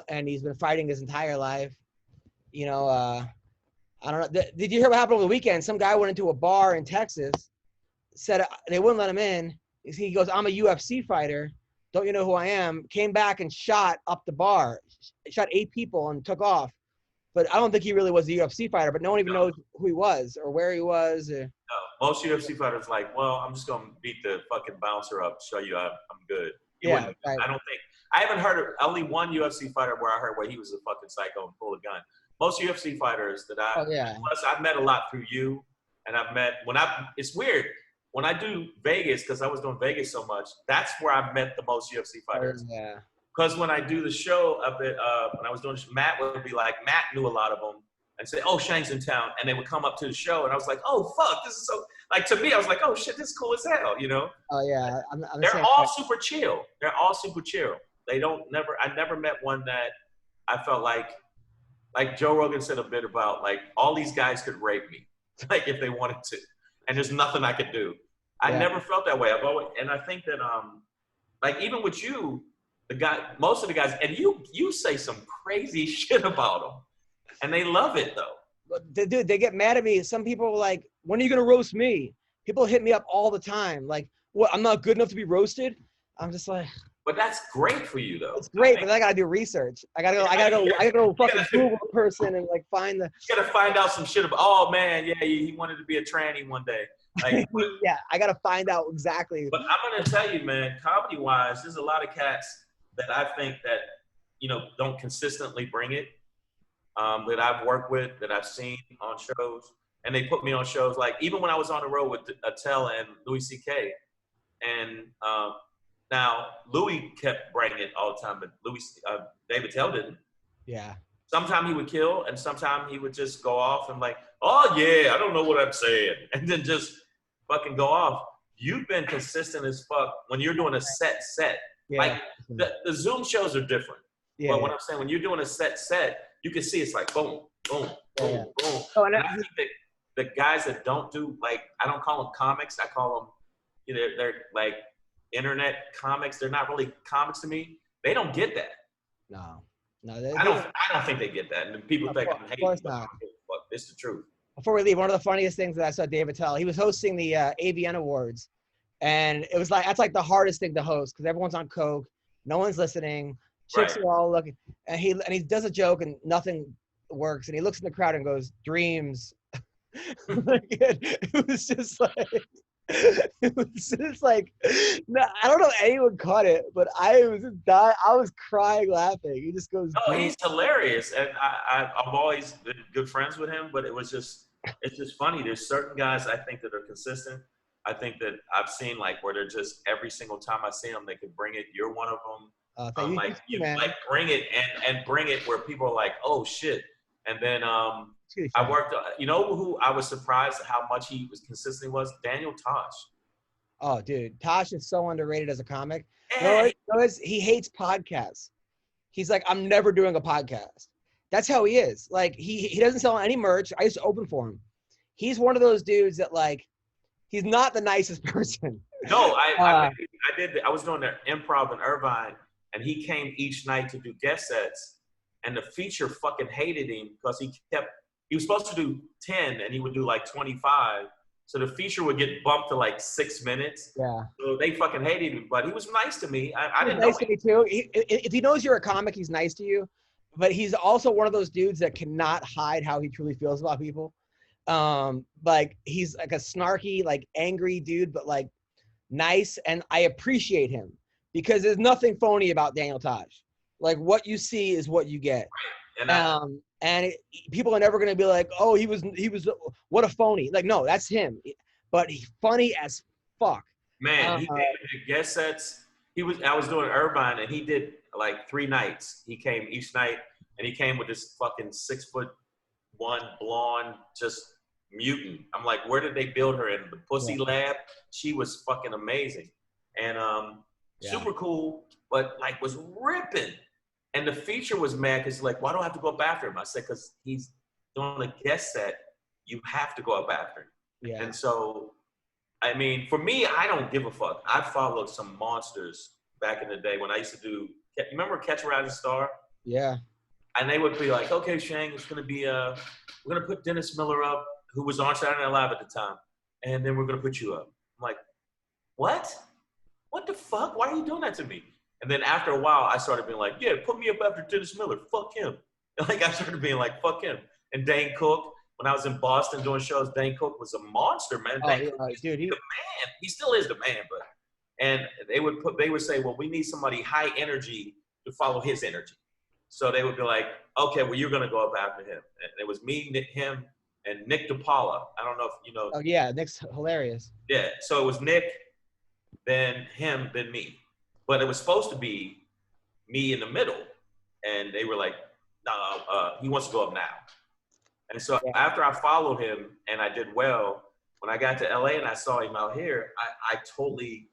And he's been fighting his entire life. I don't know. Did you hear what happened over the weekend? Some guy went into a bar in Texas, said they wouldn't let him in. He goes, I'm a UFC fighter. Don't you know who I am? Came back and shot up the bar. Shot 8 people and took off. But I don't think he really was a UFC fighter, but no one even knows who he was or where he was. No, most UFC fighters like, well, I'm just going to beat the fucking bouncer up, show you I'm good. Right. I don't think. I haven't heard of only one UFC fighter where I heard where he was a fucking psycho and pulled a gun. Most UFC fighters that plus I've met a lot through you, and I've met it's weird when I do Vegas, because I was doing Vegas so much. That's where I've met the most UFC fighters. Yeah. Because when I do the show up at when I was doing Matt would be like, Matt knew a lot of them and say, oh, Shang's in town, and they would come up to the show, and I was like, oh fuck, this is so like to me I was like, oh shit, this is cool as hell, you know. Oh yeah. They're all super chill. They're all super chill. I never met one that I felt like Joe Rogan said a bit about, like, all these guys could rape me, like, if they wanted to, and there's nothing I could do. I never felt that way. And I think that, like, even with you, most of the guys, and you say some crazy shit about them, and they love it though. Dude, they get mad at me. Some people are like, when are you gonna roast me? People hit me up all the time, like, what? I'm not good enough to be roasted? I'm just like. But that's great for you, though. It's great, but I gotta do research. I gotta go fucking Google a person and like find the. You gotta find out some shit about. Oh man, yeah, he wanted to be a tranny one day. Like, yeah, I gotta find out exactly. But I'm gonna tell you, man, comedy-wise, there's a lot of cats that I think that, you know, don't consistently bring it. That I've worked with, that I've seen on shows, and they put me on shows. Like, even when I was on the road with Attell and Louis C.K. and. Now, Louis kept bringing it all the time, but David Tell didn't. Yeah. Sometimes he would kill, and sometimes he would just go off and like, oh, yeah, I don't know what I'm saying, and then just fucking go off. You've been consistent as fuck when you're doing a set. Yeah. Like, the Zoom shows are different. Yeah, but what I'm saying, when you're doing a set, you can see it's like boom, boom, boom, boom. Oh, and I think that the guys that don't do, like, I don't call them comics. I call them, you know, they're like, internet comics. They're not really comics to me. They don't get that. No, I don't think they get that. And people think I'm hating. Of course not. But it's the truth. Before we leave, one of the funniest things that I saw David Tell, he was hosting the AVN Awards, and it was like, that's like the hardest thing to host because everyone's on coke, no one's listening, chicks are all looking, and he does a joke and nothing works, and he looks in the crowd and goes, dreams. It was just like. It was just like, no, I don't know if anyone caught it, but I was just dying. I was crying laughing. He just goes. No, he's hilarious, and I've always been good friends with him. But it's just funny. There's certain guys I think that are consistent. I think that I've seen like where they're just every single time I see them, they can bring it. You're one of them. Like bring it and bring it where people are like, oh shit, and then I worked, you know who I was surprised at how much he was consistent was? Daniel Tosh. Oh, dude. Tosh is so underrated as a comic. Hey. He hates podcasts. He's like, I'm never doing a podcast. That's how he is. Like, he doesn't sell any merch. I used to open for him. He's one of those dudes that, like, he's not the nicest person. No, I was doing the improv in Irvine, and he came each night to do guest sets, and the feature fucking hated him because he was supposed to do 10 and he would do like 25. So the feature would get bumped to like 6 minutes. Yeah. So they fucking hated him, but he was nice to me. I didn't know. Nice to me too. If he knows you're a comic, he's nice to you. But he's also one of those dudes that cannot hide how he truly feels about people. Like he's like a snarky, like angry dude, but like nice. And I appreciate him because there's nothing phony about Daniel Tosh. Like what you see is what you get. And people are never going to be like, oh, he was what a phony. Like, no, that's him. But he's funny as fuck. Man, he came to guest sets. I was doing Irvine, and he did like 3 nights. He came each night, and he came with this fucking 6'1" blonde, just mutant. I'm like, where did they build her in the pussy lab? She was fucking amazing, and super cool, but like was ripping. And the feature was mad because he's like, why do I have to go up after him? I said, because he's doing a guest set. You have to go up after him. Yeah. And so, I mean, for me, I don't give a fuck. I followed some monsters back in the day when I used to do, you remember Catch a Rising Star? Yeah. And they would be like, okay, Shang, it's going to be, we're going to put Dennis Miller up, who was on Saturday Night Live at the time. And then we're going to put you up. I'm like, what? What the fuck? Why are you doing that to me? And then after a while, I started being like, yeah, put me up after Dennis Miller. Fuck him. Like, I started being like, fuck him. And Dane Cook, when I was in Boston doing shows, Dane Cook was a monster, man. Dane Cook, dude, the man. He still is the man, but. And they would say, well, we need somebody high energy to follow his energy. So they would be like, okay, well, you're going to go up after him. And it was me, him, and Nick DiPaula. I don't know if you know. Oh, yeah. Nick's hilarious. Yeah. So it was Nick, then him, then me. But it was supposed to be me in the middle. And they were like, no, he wants to go up now. And so after I followed him and I did well, when I got to LA and I saw him out here, I totally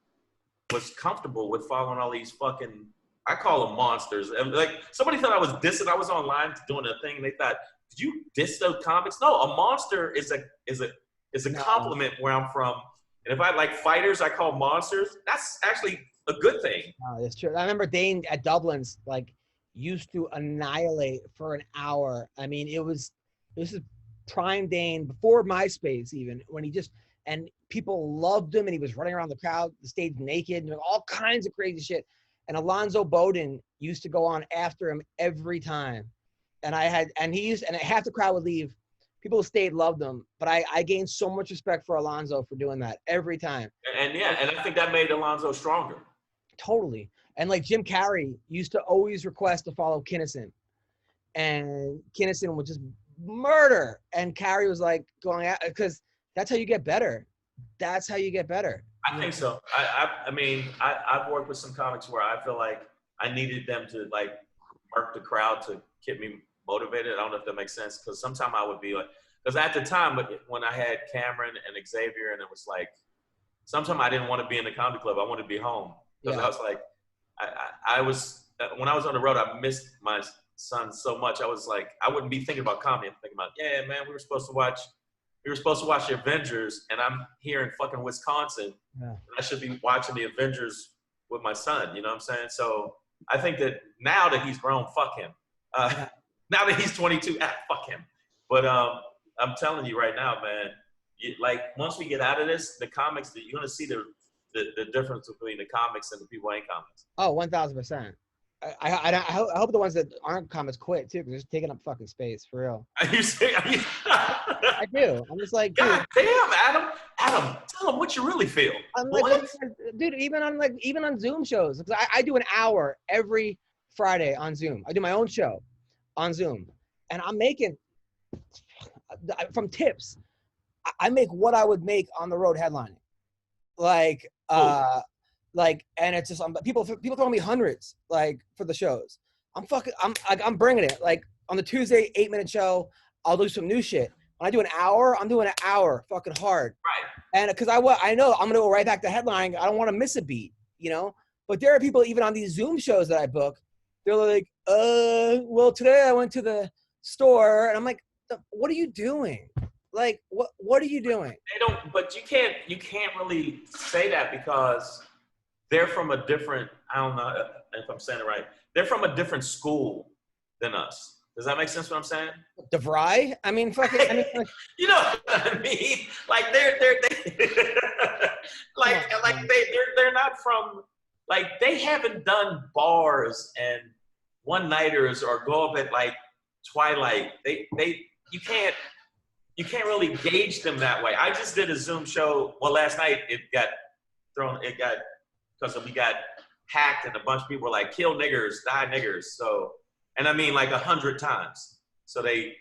was comfortable with following all these fucking, I call them monsters. And like somebody thought I was dissing. I was online doing a thing and they thought, did you diss those comics? No, a monster is a compliment where I'm from. And if I like fighters, I call monsters. That's actually a good thing. No, that's true. I remember Dane at Dublin's used to annihilate for an hour. I mean, this is prime Dane before MySpace even, when and people loved him and he was running around the crowd, the stage naked and all kinds of crazy shit. And Alonzo Bowden used to go on after him every time. And half the crowd would leave. People who stayed loved him, but I gained so much respect for Alonzo for doing that every time. And I think that made Alonzo stronger. Totally. And like Jim Carrey used to always request to follow Kinnison. And Kinnison would just murder. And Carrey was like going out, because that's how you get better. That's how you get better. I think so. I mean, I've worked with some comics where I feel like I needed them to like murk the crowd to keep me motivated. I don't know if that makes sense, because sometimes I would be like, because at the time when I had Cameron and Xavier, and it was like, sometimes I didn't want to be in the comedy club. I wanted to be home, because I was like, I was, when I was on the road, I missed my son so much. I was like, I wouldn't be thinking about comedy. I'm thinking about, yeah, man, we were supposed to watch the Avengers, and I'm here in fucking Wisconsin. Yeah. And I should be watching the Avengers with my son. You know what I'm saying? So I think that now that he's grown, fuck him. Now that he's 22, fuck him. But I'm telling you right now, man, once we get out of this, the comics, you're going to see the difference between the comics and the people who ain't comics. Oh, 1,000%. I hope the ones that aren't comics quit too, because they're just taking up fucking space for real. Are you serious? I do. I'm just like, dude, God damn, Adam, tell them what you really feel. I'm like, dude, even on Zoom shows, because I do an hour every Friday on Zoom. I do my own show on Zoom, and I'm making from tips. I make what I would make on the road headlining, and it's just people throwing me hundreds for the shows. I'm bringing it. Like on the Tuesday 8-minute show, I'll do some new shit. When I do an hour, I'm doing an hour fucking hard. Right. And because I know I'm gonna go right back to headlining. I don't want to miss a beat, you know. But there are people even on these Zoom shows that I book. They're like, well, today I went to the store, and I'm like, what are you doing? Like, what are you doing? They don't. But you can't really say that, because they're from a different, I don't know if I'm saying it right, they're from a different school than us. Does that make sense what I'm saying? DeVry? I mean, fucking, you know what I mean? Like they're not from, like, they haven't done bars and one-nighters or go up at like Twilight. You can't really gauge them that way. I just did a Zoom show. Well, last night because we got hacked and a bunch of people were like, kill niggers, die niggers. So, and I mean like 100 times. So they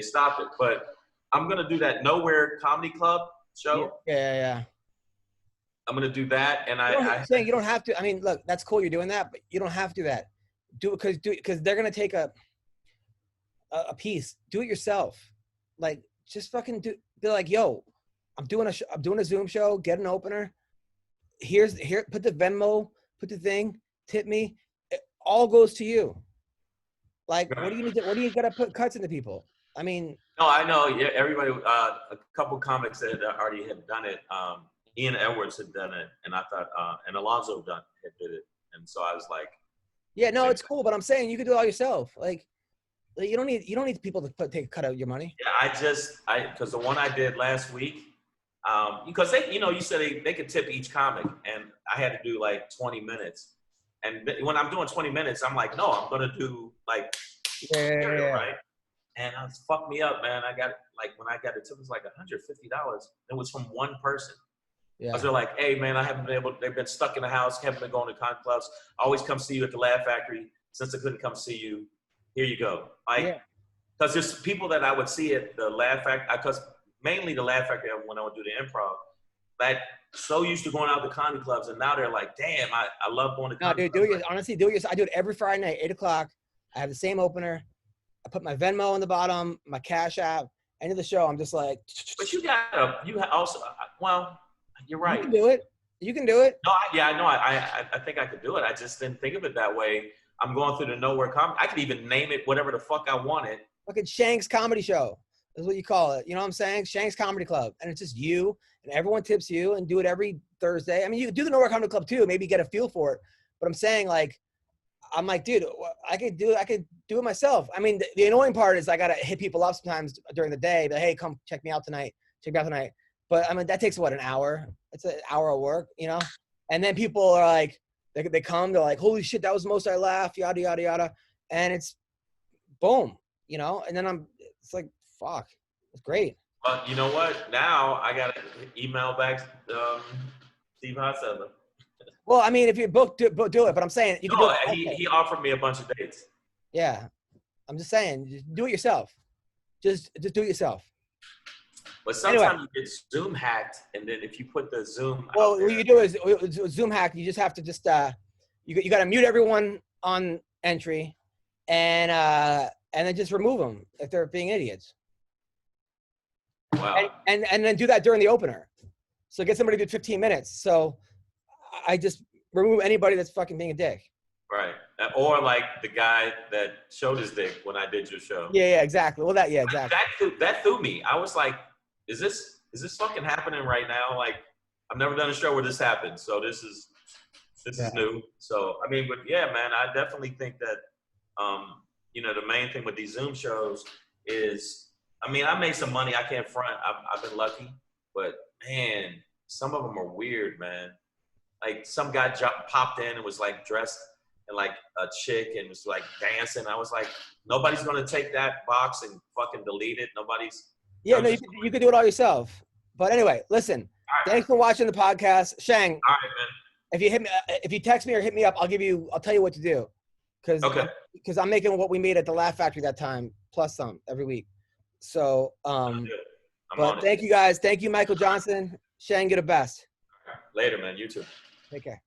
stopped it. But I'm going to do that Nowhere Comedy Club show. Yeah. I'm going to do that. And I'm saying you don't have to. I mean, look, that's cool you're doing that, but you don't have to do that. Do it because they're going to take a piece. Do it yourself. Like, just fucking be like, yo, I'm doing a Zoom show, get an opener. Here, put the Venmo, put the thing, tip me. It all goes to you. Like, what do you need? What do you got to put cuts into people? I mean, no, I know. Yeah, everybody. A couple comics that already had done it. Ian Edwards had done it, and I thought, and Alonzo did it, and so I was like, yeah, no, it's cool, but I'm saying you could do it all yourself. Like, You don't need people to take a cut of your money. Yeah, because the one I did last week, because they, you said they could tip each comic, and I had to do like 20 minutes. And when I'm doing 20 minutes, I'm like, no, I'm gonna do like material, right? And it fucked me up, man. I got when I got it, it was like $150. It was from one person. Yeah. Because they're like, hey, man, I haven't been able. They've been stuck in the house, haven't been going to con clubs. I always come see you at the Laugh Factory. Since I couldn't come see you, here you go. Because there's people that I would see at the Laugh Factory, because mainly the Laugh Factory when I would do the improv, that so used to going out to comedy clubs, and now they're like, damn, I love going to comedy clubs. Dude, honestly, do it. I do it every Friday night, 8 o'clock. I have the same opener. I put my Venmo on the bottom, my Cash App. End of the show, I'm just like. But well, you're right. You can do it. No, I know. I think I could do it. I just didn't think of it that way. I'm going through the nowhere comedy. I could even name it whatever the fuck I wanted. Fucking Shang's Comedy Show is what you call it. You know what I'm saying? Shang's Comedy Club. And it's just you, and everyone tips you, and do it every Thursday. I mean, you can do the Nowhere Comedy Club too. Maybe get a feel for it. But I'm saying, like, I'm like, dude, I could do it myself. I mean, the annoying part is I got to hit people up sometimes during the day. But, hey, come check me out tonight. But, I mean, that takes, an hour? It's an hour of work, And then people are like, they come, they're like, holy shit, that was the most I laughed, yada, yada, yada. And it's boom, And then it's like, fuck, it's great. But you know what? Now I got to email back Steve Hotseller. Well, I mean, if you do it. But I'm saying you can do it. He offered me a bunch of dates. Yeah. I'm just saying, just do it yourself. Just do it yourself. But sometimes you get Zoom hacked, and then if you put the Zoom what you do is Zoom hack. You just have to you got to mute everyone on entry, and then just remove them if they're being idiots. Wow. And then do that during the opener. So get somebody to do 15 minutes. So I just remove anybody that's fucking being a dick. Right. Or like the guy that showed his dick when I did your show. Yeah, exactly. Well, exactly. That threw me. I was like, is this fucking happening right now? Like, I've never done a show where this happened. So this is new. So, I mean, but yeah, man, I definitely think that, the main thing with these Zoom shows is, I mean, I made some money. I can't front. I've been lucky, but man, some of them are weird, man. Like some guy popped in and was like dressed and like a chick and was like dancing. I was like, nobody's going to take that box and fucking delete it. Nobody's. Yeah, no, you could do it all yourself. But anyway, listen, right, thanks for watching the podcast. Shang, all right, man. If you text me or hit me up, I'll tell you what to do. Because I'm making what we made at the Laugh Factory that time, plus some every week. So, but thank you guys. Thank you, Michael Johnson. Shang, get the best. Later, man. You too. Take care.